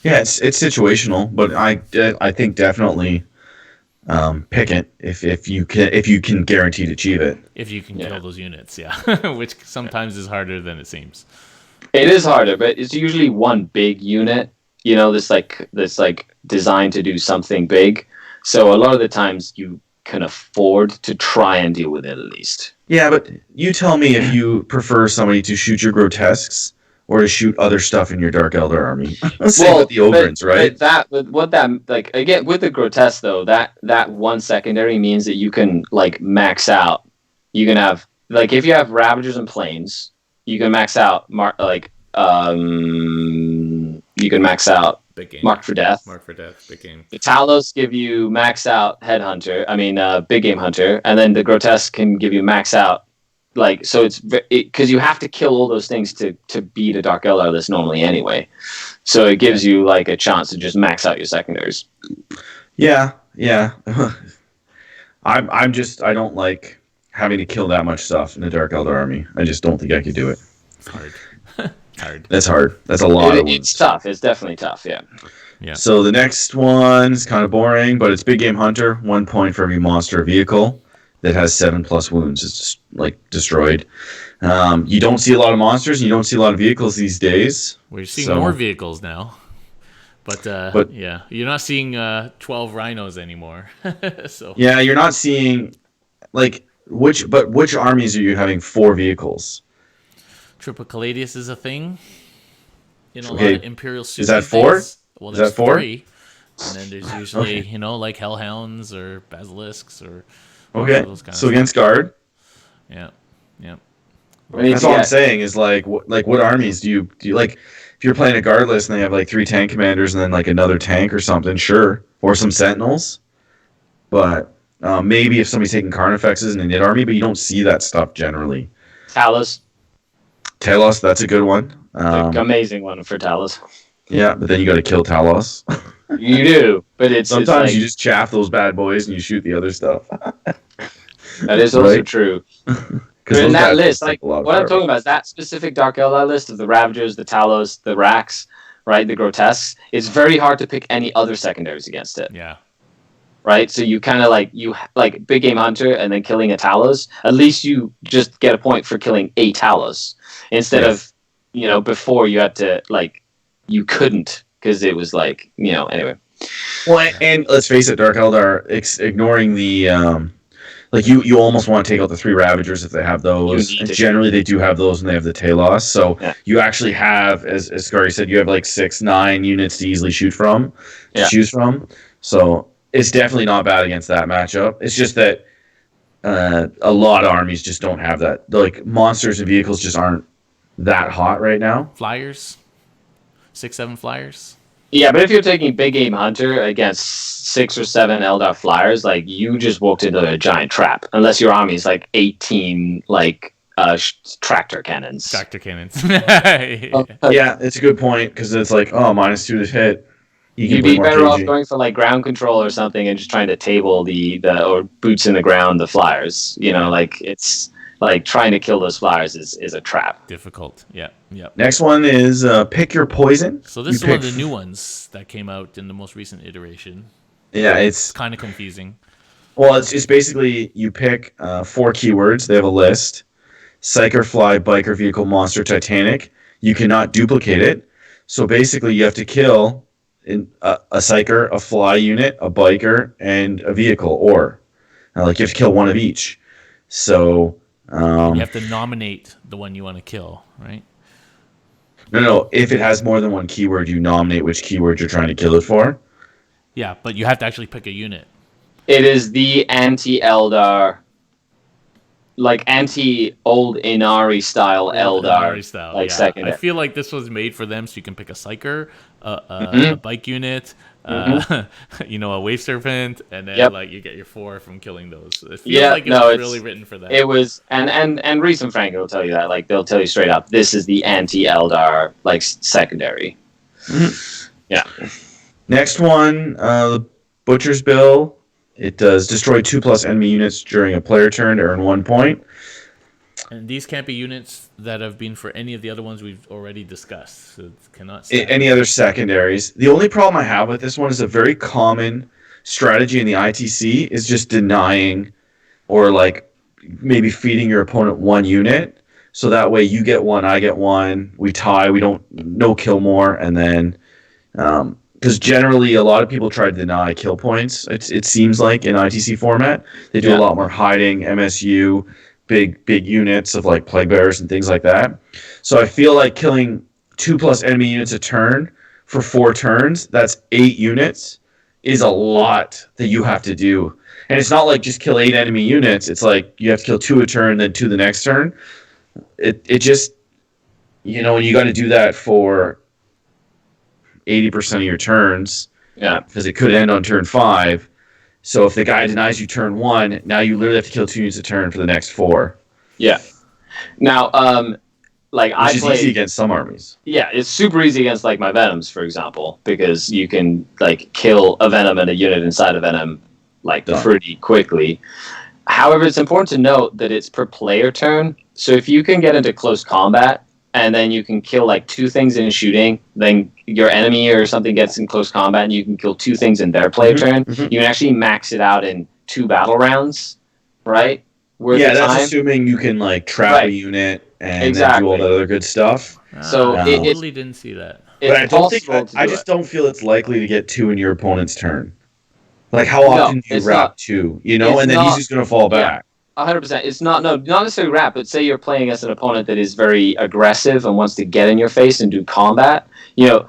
Yeah, it's situational, but I think definitely pick it if you can guarantee to achieve it. If you can kill those units, yeah, which sometimes is harder than it seems. It is harder, but it's usually one big unit, that's like designed to do something big. So a lot of the times you can afford to try and deal with it at least. Yeah, but you tell me if you prefer somebody to shoot your grotesques or to shoot other stuff in your Dark Elder army. Same with the Ogrins, right? Again, with the grotesque though, that one secondary means that you can like max out. You can have, like, if you have Ravagers and Planes, you can max out you can max out Big game. Mark for Death. Mark for Death, big game. The Talos give you max out Headhunter. Big Game Hunter, and then the Grotesque can give you max out. Like, so it's because you have to kill all those things to beat a Dark Elder list normally anyway. So it gives you like a chance to just max out your secondaries. Yeah. I don't like having to kill that much stuff in a Dark Elder army. I just don't think I could do it. It's hard. Hard. That's hard. That's a lot of wounds. It's tough. It's definitely tough. Yeah. Yeah. So the next one is kind of boring, but it's Big Game Hunter. 1 point for every monster or vehicle that has 7+ wounds. It's just, like, destroyed. You don't see a lot of monsters. And you don't see a lot of vehicles these days. We're seeing more vehicles now. But yeah, you're not seeing 12 rhinos anymore. So yeah, you're not seeing, like, which armies are you having 4 vehicles? Triple Caladius is a thing. In a lot of Imperial Super. Is that 4? Well, is there's that 4? 3. And then there's usually, like Hellhounds or Basilisks or those kind of so against Guard? Yeah. That's all I'm saying is, like what armies do you like? If you're playing a Guard list and they have like 3 tank commanders and then like another tank or something, sure. Or some Sentinels. But maybe if somebody's taking Carnifexes in a knit army, but you don't see that stuff generally. Talos, that's a good one. amazing one for Talos. Yeah, but then you got to kill Talos. You do, but sometimes you just chaff those bad boys and you shoot the other stuff. That is also true. because But in those that bad list, things take like a lot of what I'm cards. talking about is that specific Dark Eldar list of the Ravagers, the Talos, the Racks, right, the Grotesques. It's very hard to pick any other secondaries against it. Yeah. Right, so you kind of like big game hunter and then killing a Talos. At least you just get a point for killing a Talos instead of before you had to you couldn't because it was anyway. Well, and let's face it, Dark Eldar, ignoring the you almost want to take out the 3 Ravagers if they have those. And generally they do have those and they have the Talos. So you actually have, as Skari said, you have like 6-9 units to easily choose from. So it's definitely not bad against that matchup. It's just that a lot of armies just don't have that. Like monsters and vehicles just aren't that hot right now. Flyers, 6-7 flyers. Yeah, but if you're taking big game hunter against 6 or 7 Eldar flyers, like you just walked into a giant trap. Unless your army is like 18 tractor cannons. Tractor cannons. Yeah, it's a good point because it's like -2 to hit. You'd be better off going for like ground control or something and just trying to table the or boots in the ground the flyers. It's like trying to kill those flyers is a trap. Difficult. Yeah. Next one is pick your poison. So this is one of the new ones that came out in the most recent iteration. Yeah, it's kind of confusing. Well, it's basically you pick 4 keywords. They have a list: Psyker, Fly, Biker, Vehicle, Monster, Titanic. You cannot duplicate it. So basically, you have to kill a Psyker, a Fly unit, a Biker, and a Vehicle. Or you have to kill one of each. So you have to nominate the one you want to kill, right? No. If it has more than one keyword, you nominate which keyword you're trying to kill it for. Yeah, but you have to actually pick a unit. It is the anti-Eldar, like anti-old Inari style Eldar, secondary. I feel like this was made for them, so you can pick a Psyker, a bike unit, a Wave Serpent, and then you get your 4 from killing those. I feel like it's really written for that. It was, and Reese and Frank will tell you that. Like they'll tell you straight up, this is the anti-Eldar secondary. Yeah. Next one, the Butcher's Bill. It does destroy 2+ enemy units during a player turn to earn 1 point. And these can't be units that have been for any of the other ones we've already discussed. So it cannot stack. Any other secondaries. The only problem I have with this one is a very common strategy in the ITC is just denying or maybe feeding your opponent 1 unit. So that way you get 1, I get 1, we tie, we don't no kill more, and then because generally a lot of people try to deny kill points. It seems like in ITC format they do a lot more hiding, MSU, big units of Plague Bearers and things like that. So I feel like killing 2+ enemy units a turn for 4 turns, that's 8 units, is a lot that you have to do. And it's not like just kill 8 enemy units. It's like you have to kill 2 a turn, then 2 the next turn. It just, when you got to do that for 80% of your turns, because it could end on turn 5. So if the guy denies you turn 1, now you literally have to kill 2 units a turn for the next 4. Yeah. Now, which is easy against some armies. Yeah, it's super easy against my Venoms, for example, because you can kill a Venom and a unit inside a Venom pretty quickly. However, it's important to note that it's per player turn. So if you can get into close combat and then you can kill 2 things in shooting, then your enemy or something gets in close combat and you can kill 2 things in their player turn, you can actually max it out in 2 battle rounds, right? That's assuming you can trap a unit and then do all that other good stuff. So I totally didn't see that. But I just don't feel it's likely to get 2 in your opponent's turn. How often do you wrap 2? And then he's just going to fall back. 100%. It's not necessarily wrap, but say you're playing against an opponent that is very aggressive and wants to get in your face and do combat.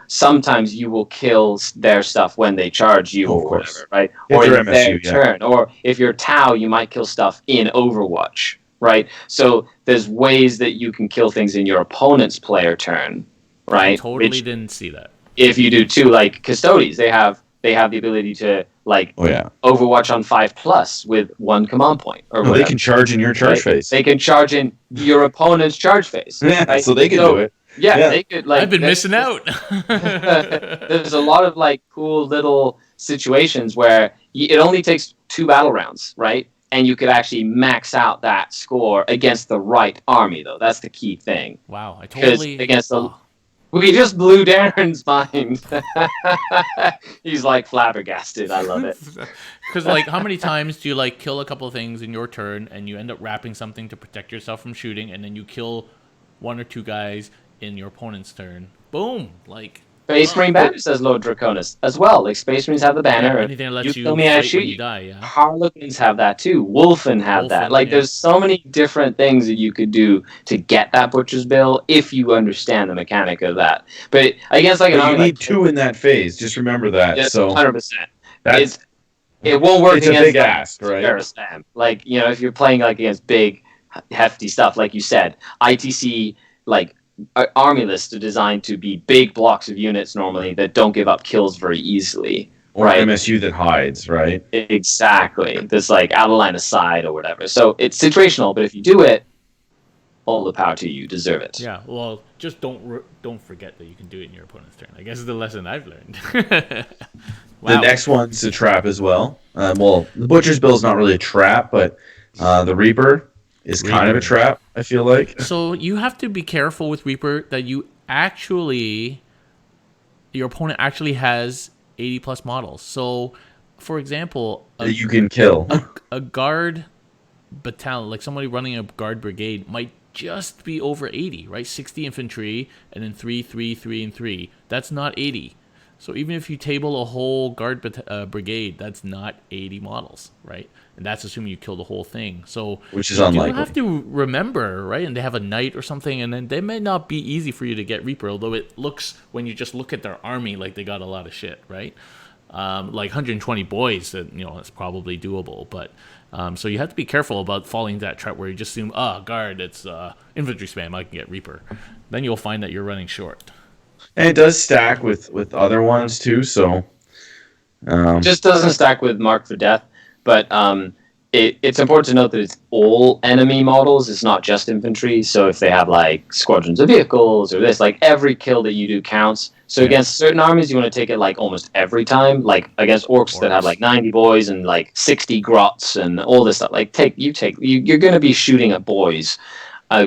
Sometimes you will kill their stuff when they charge you or whatever, right? Or in their turn. Or if you're Tau, you might kill stuff in Overwatch, right? So there's ways that you can kill things in your opponent's player turn, right? I totally didn't see that. If you do 2, Custodes, they have the ability to Overwatch on 5+ with 1 command point. Or they can charge in your charge phase. They can charge in your opponent's charge phase. Yeah, right? So they can do it. Yeah, they could. I've been missing out. There's a lot of cool little situations where it only takes 2 battle rounds, right? and you could actually max out that score against the right army, though. That's the key thing. Wow, I Because totally. against the we just blew Darren's mind. He's like flabbergasted. I love it. Because like, how many times do you like kill a couple of things in your turn, and you end up wrapping something to protect yourself from shooting, and then you kill one or two guys in your opponent's turn? Boom! Like. Space Marine banner says Lord Draconis as well. Like Space Marines have the banner. Yeah, anything that lets you kill me, I fight shoot when you. you die. Yeah. Harlequins have that too. Wolfen have that. Like there's so many different things that you could do to get that Butcher's Bill if you understand the mechanic of that. But I guess like you need two in that phase. Just remember that. Yes, so 100%. It won't work it's a against big ask, right? Like, you know, if you're playing like against big, hefty stuff, like you said, ITC like army lists are designed to be big blocks of units normally that don't give up kills very easily. Or right? MSU that hides, right? Exactly. That's like out of line of sight or whatever. So it's situational, but if you do it, all the power to you. You deserve it. Yeah. Well, just don't forget that you can do it in your opponent's turn. I guess is the lesson I've learned. Wow. The next one's a trap as well. Well, the Butcher's Bill is not really a trap, but the Reaper is kind of a trap, I feel like. So you have to be careful with Reaper that your opponent actually has 80 plus models. So, for example, that you can kill. A guard battalion, like somebody running a guard brigade, might just be over 80, right? 60 infantry, and then 3, 3, 3, and 3. That's not 80. So even if you table a whole guard brigade, that's not 80 models, right? And that's assuming you kill the whole thing. So which is unlikely. You have to remember, right? And they have a knight or something, and then they may not be easy for you to get Reaper, although it looks, when you just look at their army, like they got a lot of shit, right? Like 120 boys, that's probably doable. But so you have to be careful about falling into that trap where you just assume, guard, it's infantry spam, I can get Reaper. Then you'll find that you're running short. And it does stack with other ones too, so it just doesn't stack with Mark for Death, but it's important to note that it's all enemy models. It's not just infantry. So if they have like squadrons of vehicles or this, like every kill that you do counts. So against certain armies, you want to take it like almost every time. Like against orcs that have like 90 boys and like 60 grots and all this stuff. Like you're going to be shooting at boys.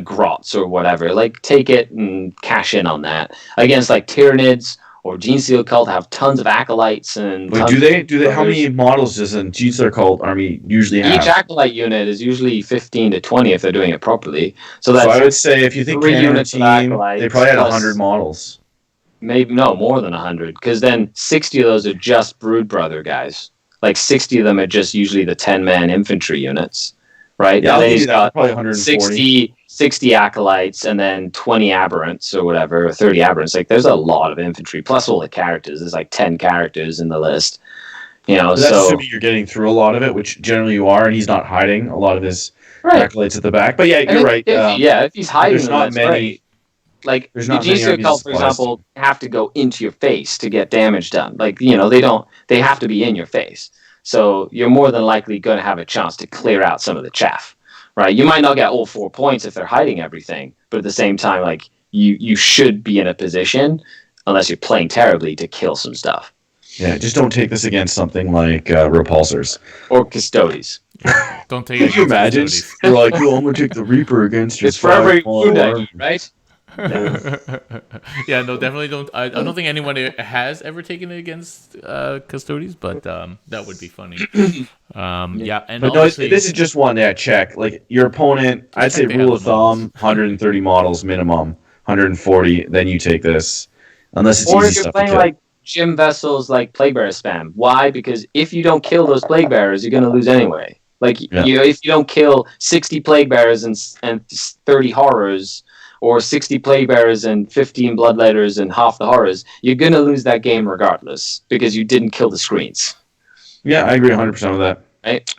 Grots or whatever, like take it and cash in on that. Against like Tyranids or Genestealer Cult have tons of acolytes and. Wait, do they? How many models does a Genestealer Cult army usually have? Each acolyte unit is usually 15 to 20 if they're doing it properly. So I would say if you think CanHammer team, they probably had 100 models. Maybe more than 100, because then 60 of those are just Brood Brother guys. Like 60 of them are just usually the 10-man infantry units, right? Yeah, then he's got probably 140. 60 acolytes and then 20 aberrants or whatever, or 30 aberrants. Like there's a lot of infantry plus all the characters. There's like 10 characters in the list. That's assuming you're getting through a lot of it, which generally you are, and he's not hiding a lot of his acolytes at the back. But yeah, you're right. If he's hiding, there's not many. Right. Like the Genestealer Cult, for example, have to go into your face to get damage done. Like they have to be in your face. So you're more than likely going to have a chance to clear out some of the chaff. Right, you might not get all 4 points if they're hiding everything, but at the same time, like you should be in a position, unless you're playing terribly, to kill some stuff. Yeah, just don't take this against something like repulsors or Custodes. Don't take it. Can you imagine? You're like, I'm gonna take the Reaper against your. It's for every wound I do, right? Yeah, no, definitely don't. I don't think anyone has ever taken it against Custodes, but that would be funny. Yeah, and but no, this is just one check. Like your opponent, I'd say rule of thumb, 130 models minimum, 140. Then you take this, unless it's or easy if you're stuff to playing kill. like Gym Vessels, like Plague Bearer spam. Why? Because if you don't kill those Plague Bearers, you're going to lose anyway. Like if you don't kill 60 Plague Bearers and 30 Horrors, or 60 Plague Bearers and 15 Bloodletters and half the Horrors, you're going to lose that game regardless, because you didn't kill the screens. Yeah, I agree 100% with that. Right?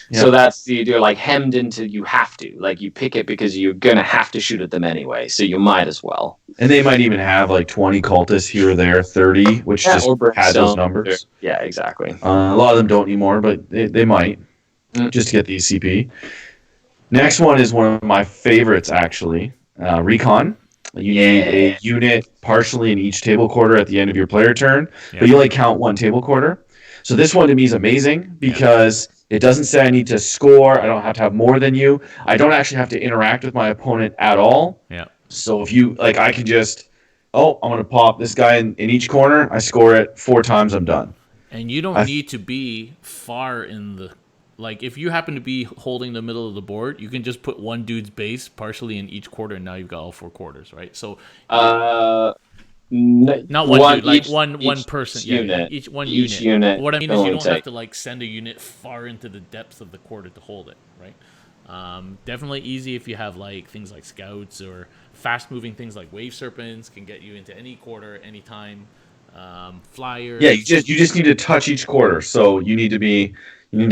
Yeah. So you're like hemmed into, you have to. Like you pick it because you're going to have to shoot at them anyway, so you might as well. And they might even have like 20 cultists here or there, 30, which just had those numbers. Yeah, exactly. A lot of them don't anymore, but they might, just to get the CP. Next one is one of my favorites, actually. Recon. You need a unit partially in each table quarter at the end of your player turn, but you only count one table quarter. So this one to me is amazing because It doesn't say I need to score. I don't have to have more than you. I don't actually have to interact with my opponent at all. Yeah. So if you like, I can just, oh, I'm gonna pop this guy in each corner. I score it 4 times. I'm done. And you don't need to be far in the. Like, if you happen to be holding the middle of the board, you can just put one dude's base partially in each quarter, and now you've got all 4 quarters, right? So, not one dude, like one person. Each Yeah, unit. each one Each unit. unit What I mean can is you only don't have take- to, like, send a unit far into the depths of the quarter to hold it, right? Definitely easy if you have, like, things like scouts or fast-moving things like wave serpents can get you into any quarter, anytime. Flyers. Yeah, you just need to touch each quarter. So you need to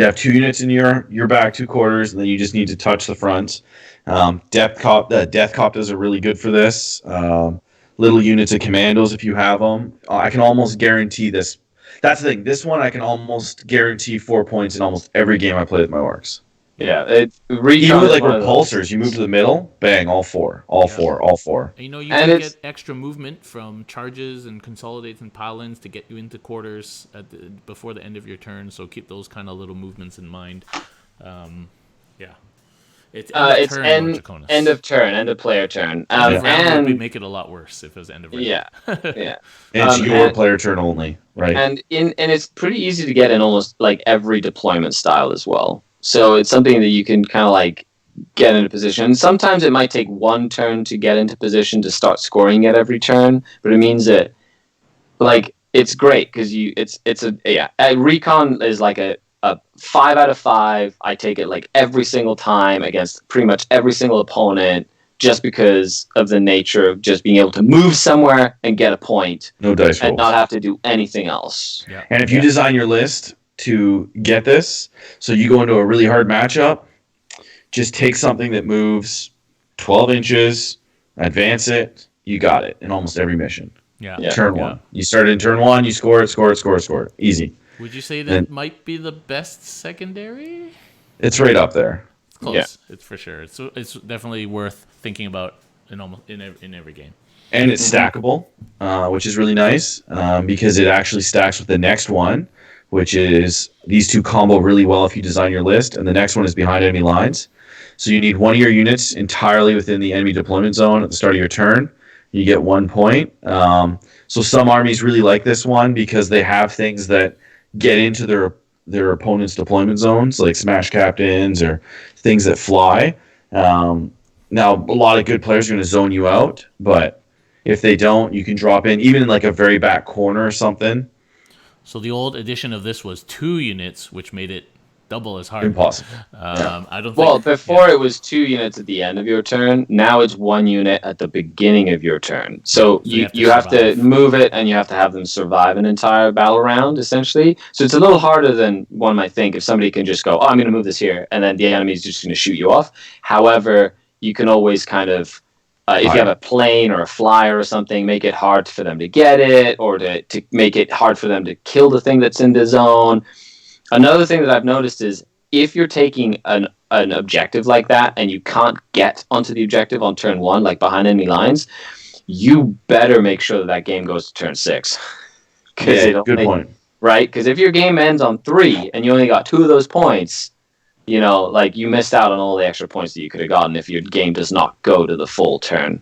have 2 units in your back 2 quarters, and then you just need to touch the fronts. Death copters are really good for this. Little units of commandos if you have them. I can almost guarantee this. That's the thing. This one I can almost guarantee 4 points in almost every game I play with my orcs. Yeah, Even with like repulsors, you move to the middle, bang, all 4. And, you And can it's- get extra movement from charges and consolidates and pile-ins to get you into quarters before the end of your turn. So keep those kind of little movements in mind. Yeah, it's end of turn, end of player turn. End of round would And make it a lot worse if it was end of round. yeah, yeah. And it's your and- player turn only, right? And it's pretty easy to get in almost like every deployment style as well. So it's something that you can kind of like get into position. Sometimes it might take 1 turn to get into position to start scoring at every turn, but it means that like it's great because recon is like a 5 out of 5. I take it like every single time against pretty much every single opponent, just because of the nature of just being able to move somewhere and get a point No dice and rolls. not have to do anything else. Yeah. And if you design your list to get this, so you go into a really hard matchup, just take something that moves 12 inches, advance it, you got it in almost every mission. Yeah. Yeah. Turn 1. You start in turn 1, you score it. Easy. Would you say that might be the best secondary? It's right up there. It's close. Yeah. It's for sure. It's definitely worth thinking about in every game. And it's stackable, which is really nice because it actually stacks with the next one, which is these 2 combo really well if you design your list, and the next one is behind enemy lines. So you need one of your units entirely within the enemy deployment zone at the start of your turn. You get 1 point. So some armies really like this one because they have things that get into their opponent's deployment zones, like smash captains or things that fly. Now, a lot of good players are going to zone you out, but if they don't, you can drop in, even in like a very back corner or something. So the old edition of this was 2 units, which made it double as hard. Impossible. I don't think. Well, before it was 2 units at the end of your turn. Now it's 1 unit at the beginning of your turn. So you have to move it, and you have to have them survive an entire battle round, essentially. So it's a little harder than one might think if somebody can just go, oh, I'm going to move this here, and then the enemy's just going to shoot you off. However, you can always kind of, if you have a plane or a flyer or something, make it hard for them to get it, or to make it hard for them to kill the thing that's in the zone. Another thing that I've noticed is if you're taking an objective like that and you can't get onto the objective on turn 1, like behind enemy lines, you better make sure that game goes to turn 6. Good point. Right? Because if your game ends on 3 and you only got 2 of those points, like you missed out on all the extra points that you could have gotten if your game does not go to the full turn.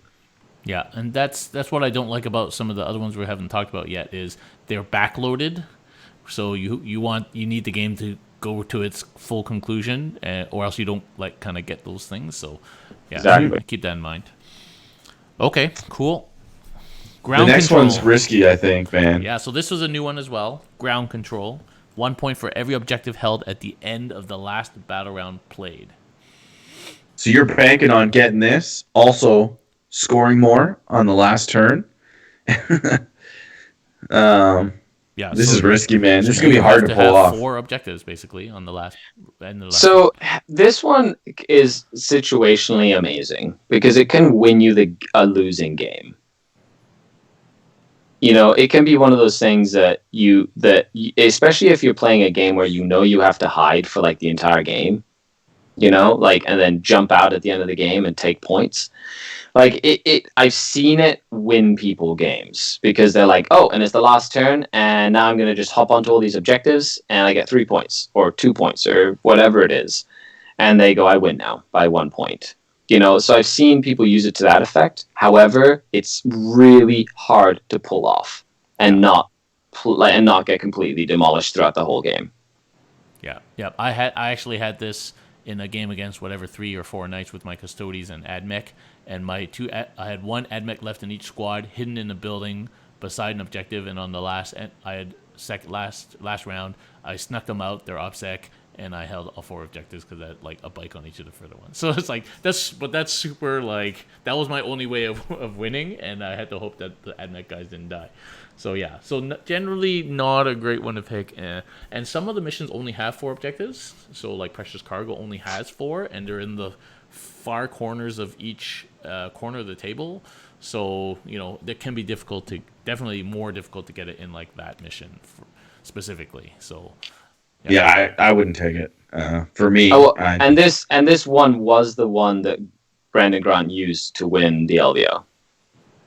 Yeah, and that's what I don't like about some of the other ones we haven't talked about yet is they're backloaded. So you need the game to go to its full conclusion, or else you don't kind of get those things. So yeah, Exactly. keep that in mind. Okay, cool. The next control. one's risky, I think, man. Yeah, so this was a new one as well. Ground control. 1 point for every objective held at the end of the last battle round played. So you're banking on getting this, also scoring more on the last turn. Yeah, This is risky, man. This is going to be you hard have to have pull off. 4 objectives basically on the last end of the last. So this one is situationally amazing because it can win you a losing game. It can be one of those things that especially if you're playing a game where you have to hide for like the entire game, like, and then jump out at the end of the game and take points. Like I've seen it win people games because they're like, oh, and it's the last turn, and now I'm going to just hop onto all these objectives, and I get 3 points or 2 points or whatever it is, and they go, I win now by 1 point. So I've seen people use it to that effect. However, it's really hard to pull off and not get completely demolished throughout the whole game. Yeah. I actually had this in a game against whatever 3 or 4 knights with my custodies and admech, and I had one admech left in each squad, hidden in a building beside an objective, and on the last last round, I snuck them out. They're OPSEC, and I held all 4 objectives because I had like a bike on each of the further ones. So it's like that's super, like, that was my only way of winning, and I had to hope that the admech guys didn't die. So yeah, generally not a great one to pick. And some of the missions only have 4 objectives. So like Precious Cargo only has 4, and they're in the far corners of each corner of the table. So it can be definitely more difficult to get it in like that mission specifically. So yeah, I wouldn't take it. For me, and this one was the one that Brandon Grant used to win the LVO.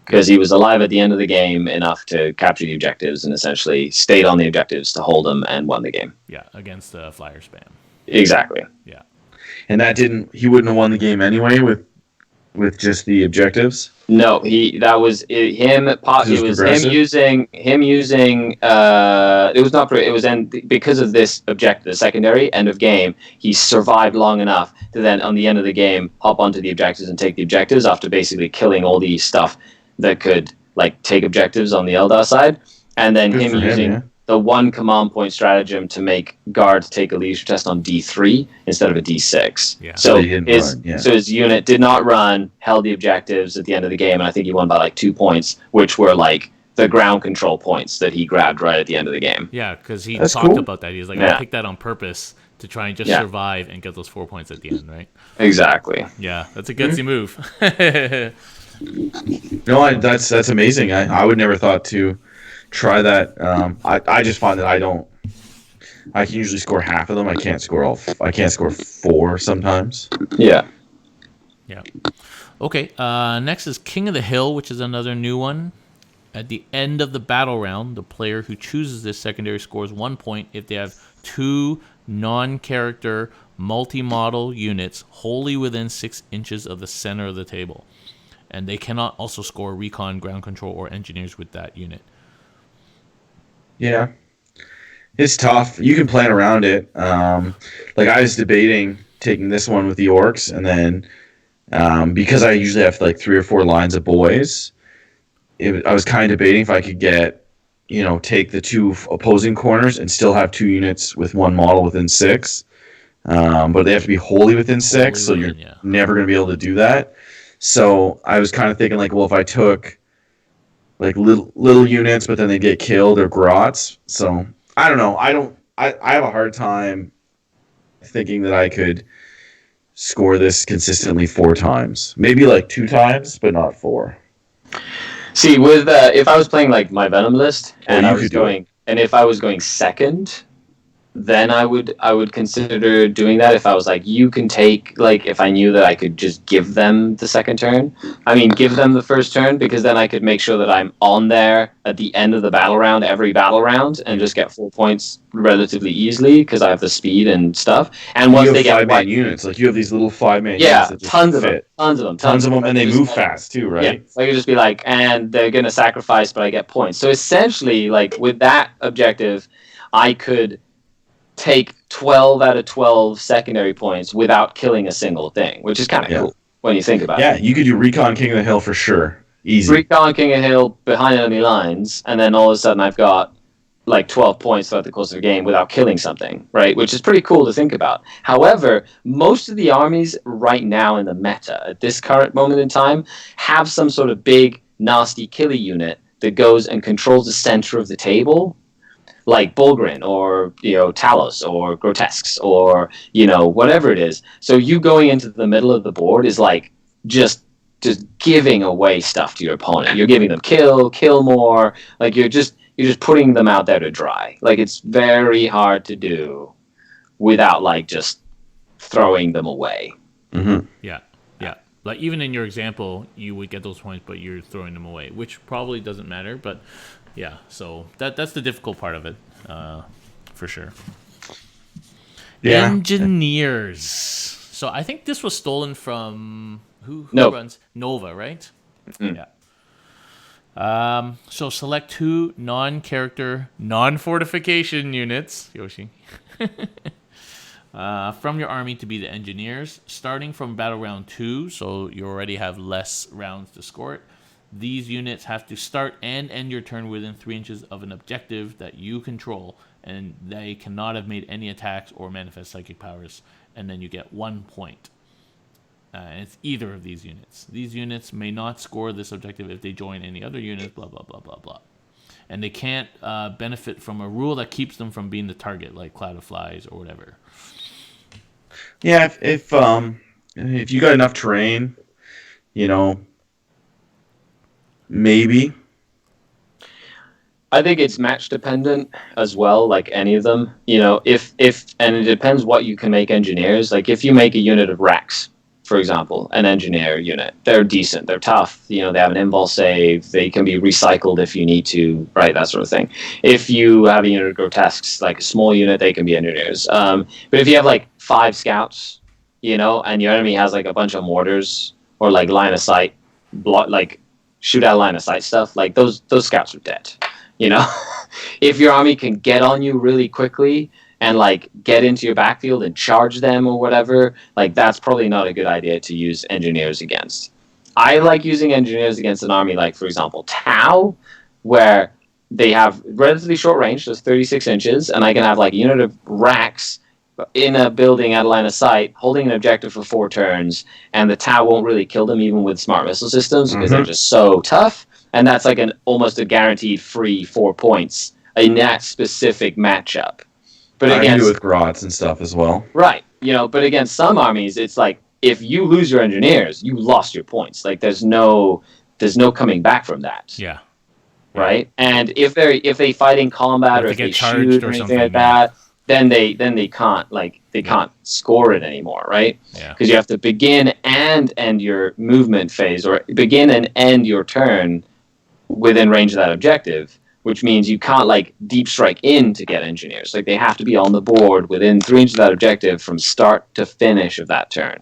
Because he was alive at the end of the game enough to capture the objectives and essentially stayed on the objectives to hold them and won the game. Yeah, against the flyer spam. Exactly. Yeah. And he wouldn't have won the game anyway with just the objectives. No, that was him. It was him using. It was because of this objective, the secondary end of game. He survived long enough to then, on the end of the game, hop onto the objectives and take the objectives after basically killing all the stuff that could like take objectives on the Eldar side, and then him using the 1 command point stratagem to make guards take a leadership test on D3 instead of a D6. Yeah. So his unit did not run, held the objectives at the end of the game, and I think he won by like 2 points, which were like the ground control points that he grabbed right at the end of the game. Yeah, because he talked about that. He was like, I picked that on purpose to try and just survive and get those 4 points at the end, right? Exactly. Yeah, that's a gutsy move. No, that's amazing. I would never thought to try that. I just find that I can usually score half of them. I can't score 4 sometimes. Yeah. Okay. Next is King of the Hill, which is another new one. At the end of the battle round, the player who chooses this secondary scores 1 point if they have 2 non-character multi-model units wholly within 6 inches of the center of the table. And they cannot also score recon, ground control, or engineers with that unit. Yeah. It's tough. You can plan around it. Like I was debating taking this one with the orcs, and then because I usually have like 3 or 4 lines of boys, I was kind of debating if I could take the 2 opposing corners and still have 2 units with 1 model within 6. But they have to be wholly within 6, so you're never going to be able to do that. So I was kind of thinking like, well, if I took like little units, but then they get killed or grots. So I don't know. I have a hard time thinking that I could score this consistently 4 times. Maybe like 2 times, but not 4. See, with if I was playing like my Venom list and if I was going second, then I would consider doing that. If I was like, you can take, like, if I knew that I could just give them the second turn, give them the first turn, because then I could make sure that I'm on there at the end of the battle round, every battle round, and just get 4 points relatively easily because I have the speed and stuff. And once they get 5-man units, like you have these little 5-man units that just tons fit. of them, and they move fast too, right? Yeah, so I could just be like, and they're gonna sacrifice, but I get points. So essentially, like with that objective, I could take 12 out of 12 secondary points without killing a single thing, which is kind of cool when you think about it. Yeah, you could do Recon King of the Hill for sure. Easy. Recon King of the Hill behind enemy lines, and then all of a sudden I've got like 12 points throughout the course of the game without killing something, right? Which is pretty cool to think about. However, most of the armies right now in the meta, at this current moment in time, have some sort of big, nasty killy unit that goes and controls the center of the table, like Bulgrin or Talos or Grotesques or whatever it is. So you going into the middle of the board is like just giving away stuff to your opponent. You're giving them kill more. Like you're just putting them out there to dry. Like it's very hard to do without like just throwing them away. Mm-hmm. Yeah. Like even in your example, you would get those points, but you're throwing them away, which probably doesn't matter. But yeah, so that's the difficult part of it, for sure. Yeah. Engineers. So I think this was stolen from who runs Nova, right? Mm-hmm. Yeah. So select 2 non-character, non-fortification units, Yoshi, from your army to be the engineers, starting from battle round 2. So you already have less rounds to score it. These units have to start and end your turn within 3 inches of an objective that you control, and they cannot have made any attacks or manifest psychic powers, and then you get 1 point. And it's either of these units. These units may not score this objective if they join any other units, blah, blah, blah, blah, blah. And they can't benefit from a rule that keeps them from being the target, like Cloud of Flies or whatever. Yeah, if you got enough terrain, maybe. I think it's match dependent as well, like any of them. If and it depends what you can make engineers. Like if you make a unit of Rex, for example, an engineer unit, they're decent, they're tough. They have an invul save, they can be recycled if you need to, right? That sort of thing. If you have a unit of grotesques, like a small unit, they can be engineers. But if you have like 5 scouts, and your enemy has like a bunch of mortars or like line of sight, like shoot out line of sight stuff, like those scouts are dead. If your army can get on you really quickly and like get into your backfield and charge them or whatever, like that's probably not a good idea to use engineers against. I like using engineers against an army like, for example, Tau, where they have relatively short range, just 36 inches, and I can have like a unit of racks in a building at line of sight, holding an objective for 4 turns, and the Tau won't really kill them even with smart missile systems because they're just so tough, and that's like almost a guaranteed free 4 points in that specific matchup. But I can do it with Grots and stuff as well. Right. But against some armies, it's like if you lose your engineers, you lost your points. Like there's no coming back from that. Yeah. Right. And if they fight in combat or if they shoot or anything like that, then they can't score it anymore, right? Yeah. Because you have to begin and end your movement phase, or begin and end your turn within range of that objective, which means you can't like deep strike in to get engineers. Like they have to be on the board within 3 inches of that objective from start to finish of that turn.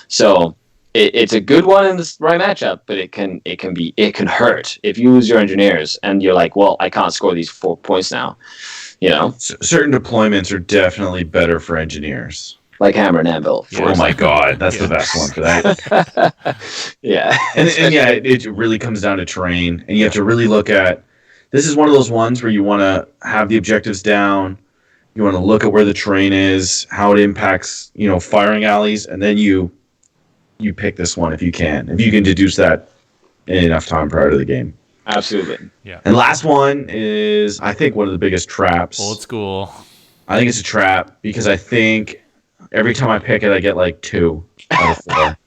So it's a good one in the right matchup, but it can hurt if you lose your engineers and you're like, well, I can't score these 4 points now. Certain deployments are definitely better for engineers. Like Hammer and Anvil. Oh my god, that's the best one for that. Yeah. And yeah, it really comes down to terrain, and you have to really look at. This is one of those ones where you want to have the objectives down. You want to look at where the terrain is, how it impacts, firing alleys, and then you pick this one if you can. If you can deduce that in enough time prior to the game. Absolutely. Yeah. And last one is, I think, one of the biggest traps. Old school. I think it's a trap because I think every time I pick it, I get like 2 out of 4.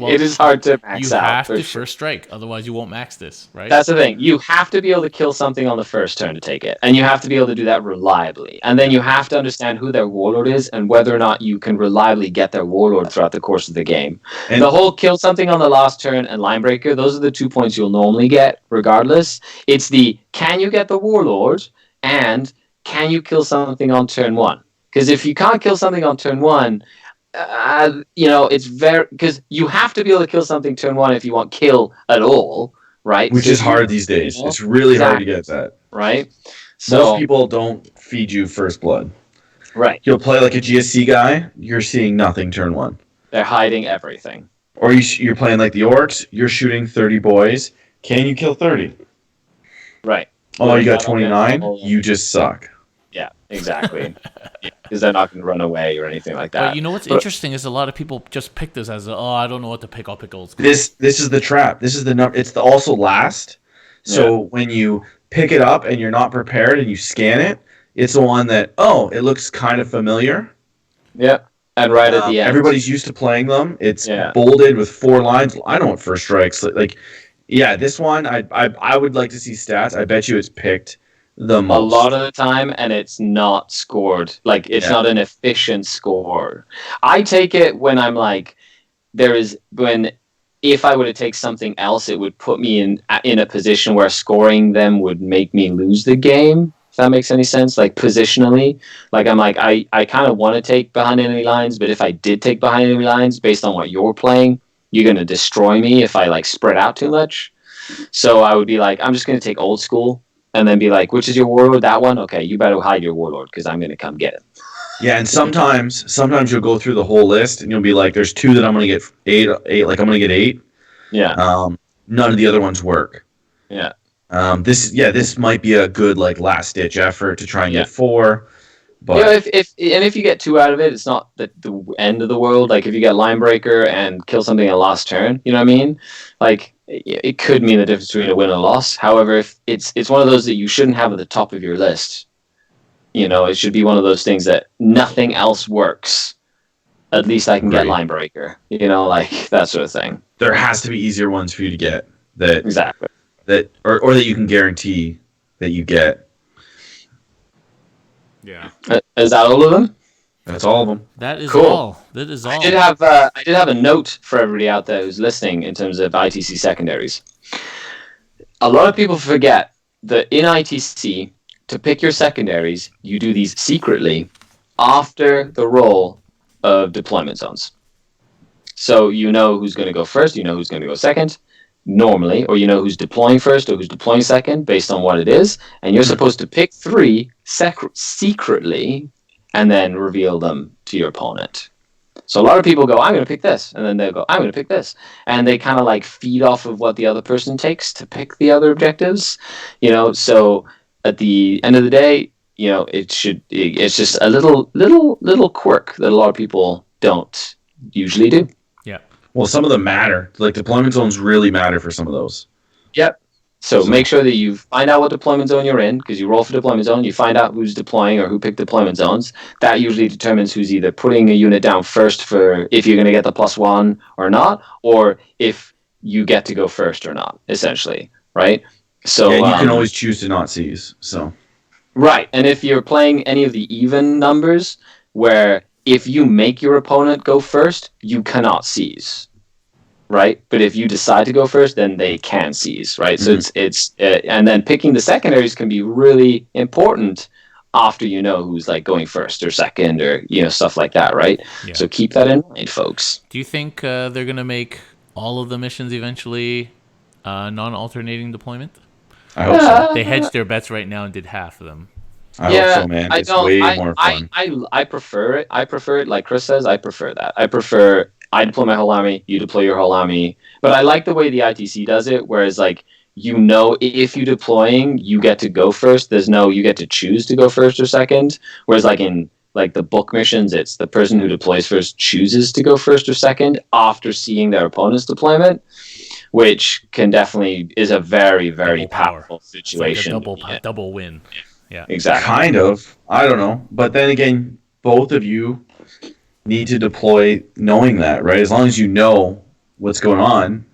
Well, it is hard to max out. You have to first strike, otherwise you won't max this, right? That's the thing. You have to be able to kill something on the first turn to take it, and you have to be able to do that reliably. And then you have to understand who their warlord is and whether or not you can reliably get their warlord throughout the course of the game. And the whole kill something on the last turn and line breaker, those are the 2 points you'll normally get regardless. It's the can you get the warlord and can you kill something on turn 1? Because if you can't kill something on turn 1, it's very, because you have to be able to kill something turn 1 if you want kill at all, right? Which is hard these days. It's really hard to get that. Right? So most people don't feed you first blood. Right. You'll play like a GSC guy, you're seeing nothing turn 1. They're hiding everything. Or you're playing like the orcs, you're shooting 30 boys. Can you kill 30? Right. Oh, you got 29? You just suck. Yeah, exactly. Because they're not going to run away or anything like that. But what's interesting is a lot of people just pick this as I don't know what to pick. I'll pick old school. This is the trap. This is the number. It's also last. So when you pick it up and you're not prepared and you scan it, it's the one that it looks kind of familiar. Yeah, and right at the end, everybody's used to playing them. It's bolded with 4 lines. I know what first strikes like. Yeah, this one I would like to see stats. I bet you it's picked The a most. lot of the time, and it's not scored. Like, it's not an efficient score. I take it when I'm like, if I were to take something else, it would put me in a position where scoring them would make me lose the game. If that makes any sense, like positionally, like I'm like I kind of want to take behind enemy lines, but if I did take behind enemy lines based on what you're playing, you're gonna destroy me if I like spread out too much. So I would be like, I'm just gonna take old school, and then be like, which is your warlord? That one? Okay, you better hide your warlord because I'm gonna come get it. Yeah, and sometimes you'll go through the whole list and you'll be like, "There's two that I'm gonna get eight. Like I'm gonna get 8. Yeah, None of the other ones work. yeah, This might be a good like last ditch effort to try and yeah. get 4, but You know, if you get 2 out of it, it's not the end of the world. Like if you get line breaker and kill something in last turn, you know what I mean? Like it could mean the difference between a win and a loss. However, if it's one of those that you shouldn't have at the top of your list. You know, it should be one of those things that nothing else works. At least I can get Right. line breaker. You know, like that sort of thing. there has to be easier ones for you to get Exactly. or that you can guarantee that you get. Yeah. Is that all of them? That's all of them. That is Cool. all. That is all. I did have a note for everybody out there who's listening in terms of ITC secondaries. A lot of people forget that in ITC, to pick your secondaries, you do these secretly after the roll of deployment zones. So you know who's going to go first, you know who's going to go second, normally, or you know who's deploying first or who's deploying second based on what it is, and you're supposed to pick 3 secretly and then reveal them to your opponent. So a lot of people go, I'm going to pick this, and then they'll go, I'm going to pick this, and they kind of like feed off of what the other person takes to pick the other objectives, you know. So at the end of the day, you know, it's just a little quirk that a lot of people don't usually do. Yeah. Well, some of them matter. Like deployment zones really matter for some of those. Yep. So make sure that you find out what deployment zone you're in, because you roll for deployment zone, you find out who's deploying or who picked deployment zones. That usually determines who's either putting a unit down first for if you're going to get the +1 or not, or if you get to go first or not, essentially, right? So yeah, you can always choose to not seize. So right, and if you're playing any of the even numbers, where if you make your opponent go first, you cannot seize. Right, but if you decide to go first, then they can seize. Right, so it's and then picking the secondaries can be really important after you know who's like going first or second or you know stuff like that. Right, Yeah. so keep that in mind, folks. Do you think they're gonna make all of the missions eventually non-alternating deployment? I hope so. They hedged their bets right now and did half of them. I hope so, man. It's way more fun. I prefer it. I prefer it. Like Chris says, I prefer that. I deploy my whole army, you deploy your whole army. But I like the way the ITC does it, whereas like you know if you're deploying, you get to go first. You get to choose to go first or second. Whereas like in like the book missions, it's the person who deploys first chooses to go first or second after seeing their opponent's deployment, which can definitely is a very, very Double power. powerful It's like situation. a double win. Yeah. Exactly. Kind of. I don't know. But then again, both of you need to deploy knowing that, right? As long as you know what's going on,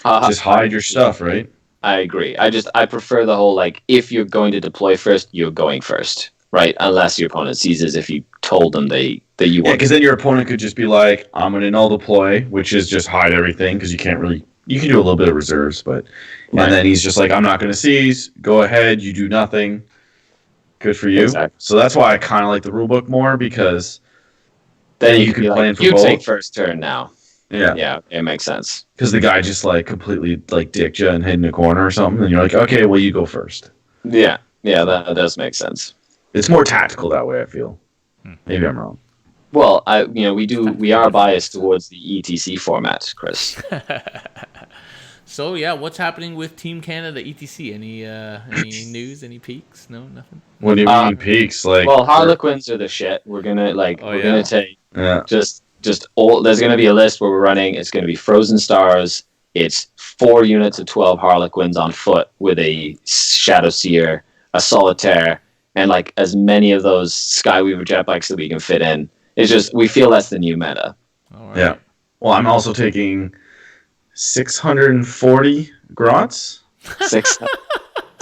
just hide your stuff, right? I agree. I prefer the whole like if you're going to deploy first, you're going first, right? Unless your opponent seizes if you told them that you Yeah, want. because then your opponent could just be like, I'm going to null deploy, which is just hide everything because you can't really. You can do a little bit of reserves, but Right. and then he's just like, I'm not going to seize. Go ahead, you do nothing. Good for you. Exactly. So that's why I kind of like the rulebook more because Then you you could can plan like, for you both. take first turn now. Yeah. Yeah, it makes sense. Because the guy just like completely like dicked you and hid in a corner or something, and you're like, okay, well you go first. Yeah, that does make sense. It's more tactical that way. I feel. Maybe I'm wrong. Well, we are biased towards the ETC format, Chris. So yeah, what's happening with Team Canada ETC? Any news? Any peaks? No, nothing. What do you mean peaks? Like, Well, Harlequins are the shit. We're gonna gonna take yeah, just all. There's gonna be a list where we're running. It's gonna be Frozen Stars. It's 4 units of 12 Harlequins on foot with a Shadow Seer, a Solitaire, and like as many of those Skyweaver jet bikes that we can fit in. It's just we feel that's the new meta. All right. yeah. Well, I'm also taking 640 grots. 6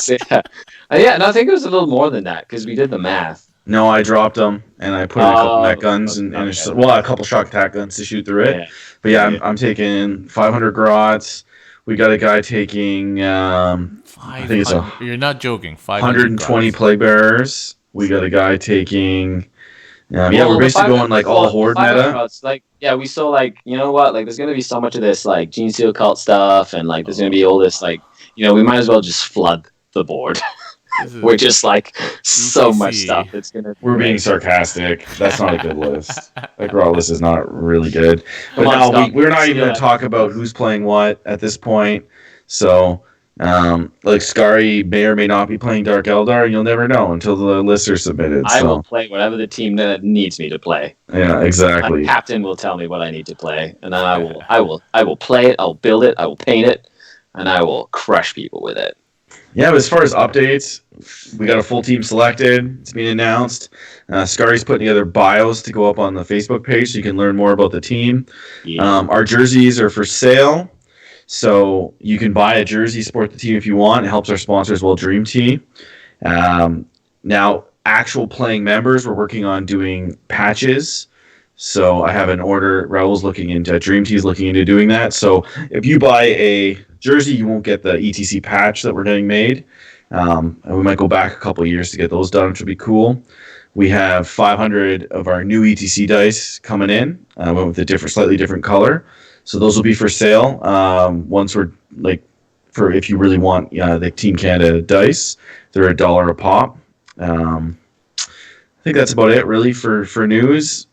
So, yeah. Yeah, and I think it was a little more than that because we did the math. No, I dropped them and I put in a couple net Oh, guns and okay. a couple shock attack guns to shoot through it. Yeah. But yeah, Yeah. I'm taking 500 grots. We got a guy taking I think it's 500. You're not joking. 500 120 grots. plague bearers. We got a guy taking. Yeah, Well, we're the basically going like all horde 500 meta. routes, like, yeah, we saw, like, you know what, like, there's gonna be so much of this, like, Gene Seal cult stuff, and, like, there's gonna be all this, like, we might as well just flood the board. This is We're just, like, so much ETC. stuff. It's gonna. We're being sarcastic. That's not a good list. That raw list is not really good. But Come on, no, stop. we're not even Seal going it. to talk about who's playing what at this point. So, like Skari may or may not be playing Dark Eldar, and you'll never know until the lists are submitted. I So, will play whatever the team that needs me to play. yeah, My exactly. captain will tell me what I need to play, and then I will play it. I'll build it. I will paint it, and I will crush people with it. Yeah, but as far as updates, we got a full team selected. It's being announced. Skari's putting together bios to go up on the Facebook page so you can learn more about the team. Yeah. Our jerseys are for sale. So you can buy a jersey, support the team if you want. It helps our sponsor as well, Dream Tee. Now, actual playing members, we're working on doing patches. So I have an order. Raul's looking into, Dream Tee's looking into doing that. So if you buy a jersey, you won't get the ETC patch that we're getting made. And we might go back a couple of years to get those done, which would be cool. We have 500 of our new ETC dice coming in, with a slightly different color. So those will be for sale. Once we're for if you really want the Team Canada dice, they're $1 a pop. I think that's about it really for news.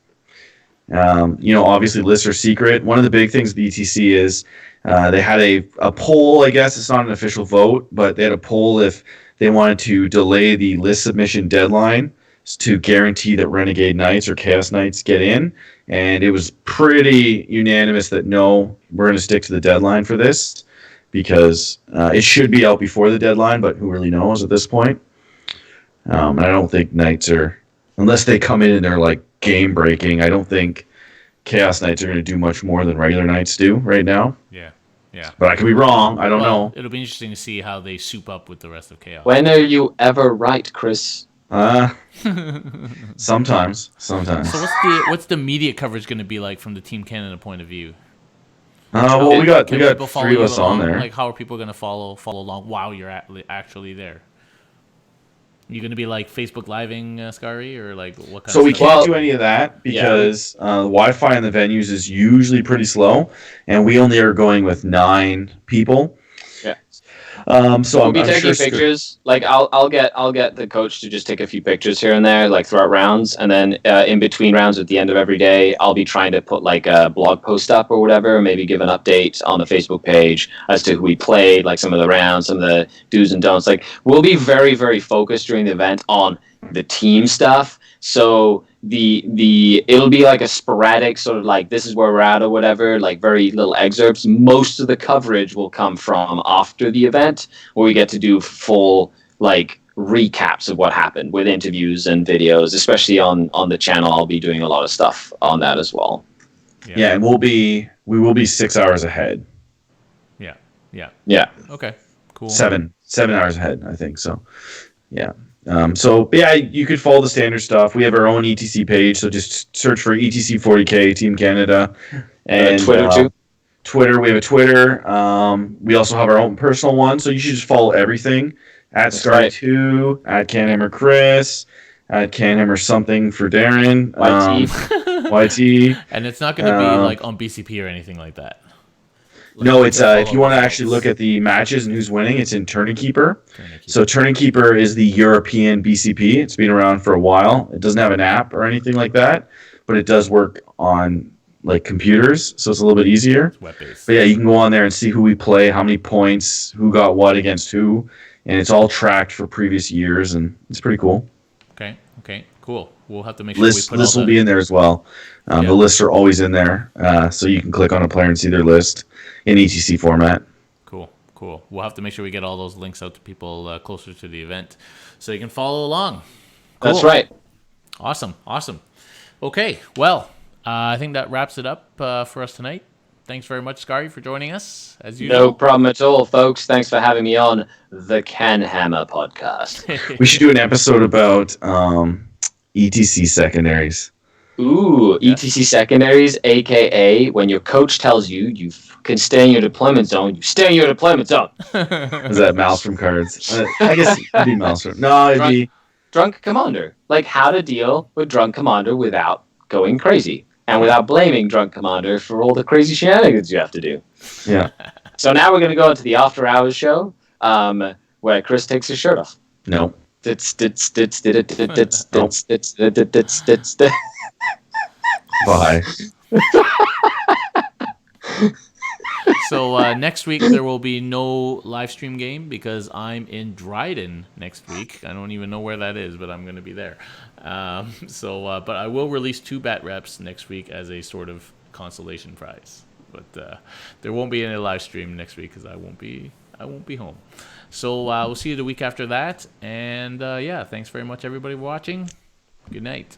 Obviously lists are secret. One of the big things with the ETC is they had a poll. I guess it's not an official vote, but they had a poll if they wanted to delay the list submission deadline to guarantee that Renegade Knights or Chaos Knights get in. And it was pretty unanimous that no, we're going to stick to the deadline for this because it should be out before the deadline, but who really knows at this point? And I don't think Knights are, unless they come in and they're like game breaking, I don't think Chaos Knights are going to do much more than regular Knights do right now. Yeah. Yeah. But I could be wrong. I don't know. It'll be interesting to see how they soup up with the rest of Chaos. When are you ever right, Chris? Sometimes. So what's the media coverage going to be like from the Team Canada point of view? Well, we got people follow three of you us on along? there. Like, how are people going to follow along while you're actually there? You going to be like Facebook living Skari or like what kind So of we stuff? can't do any of that because the Wi-Fi in the venues is usually pretty slow, and we only are going with 9 people. Yeah. So We'll be I'm taking sure pictures. Like I'll get the coach to just take a few pictures here and there, like throughout rounds, and then in between rounds at the end of every day, I'll be trying to put like a blog post up or whatever, maybe give an update on the Facebook page as to who we played, like some of the rounds, some of the do's and don'ts. Like we'll be very, very focused during the event on the team stuff. So it'll be like a sporadic sort of like this is where we're at or whatever, like very little excerpts. Most of the coverage will come from after the event where we get to do full like recaps of what happened with interviews and videos, especially on the channel. I'll be doing a lot of stuff on that as well. Yeah, and we will be 6 hours ahead. Yeah. Okay. Cool. 7 hours ahead, I think. So, yeah. So yeah, you could follow the standard stuff. We have our own ETC page, so just search for ETC 40K Team Canada, and Twitter too. Twitter, we have a Twitter. We also have our own personal one, so you should just follow everything at Skari2, at CanHammer Chris, at CanHammer something for Darren, YT. And it's not going to be like on BCP or anything like that. No, it's if you want to actually look at the matches and who's winning, it's in Turning Keeper. So Turning Keeper is the European BCP. It's been around for a while. It doesn't have an app or anything like that, but it does work on like computers, so it's a little bit easier. It's web-based. But yeah, you can go on there and see who we play, how many points, who got what against who, and it's all tracked for previous years, and it's pretty cool. Okay, cool. We'll have to make sure we put lists all will be in there as well. Yeah. The lists are always in there, so you can click on a player and see their list in ETC format. Cool. We'll have to make sure we get all those links out to people closer to the event so you can follow along. Cool. That's right. Awesome. Okay, well, I think that wraps it up for us tonight. thanks very much, Skari, for joining us as No usual. problem at all, folks. Thanks for having me on the CanHammer podcast. We should do an episode about ETC secondaries. Ooh, ETC Secondaries, aka when your coach tells you you can stay in your deployment zone, you stay in your deployment zone. Is that Maelstrom cards? I guess it'd be Maelstrom. No, it'd be Drunk Commander. Like how to deal with Drunk Commander without going crazy and without blaming Drunk Commander for all the crazy shenanigans you have to do. yeah. So now we're going to go into the After Hours show where Chris takes his shirt off. No. Bye. So next week there will be no live stream game because I'm in Dryden next week. I don't even know where that is, but I'm going to be there. But I will release 2 bat reps next week as a sort of consolation prize. But there won't be any live stream next week because I won't be home. So we'll see you the week after that. And thanks very much everybody for watching. Good night.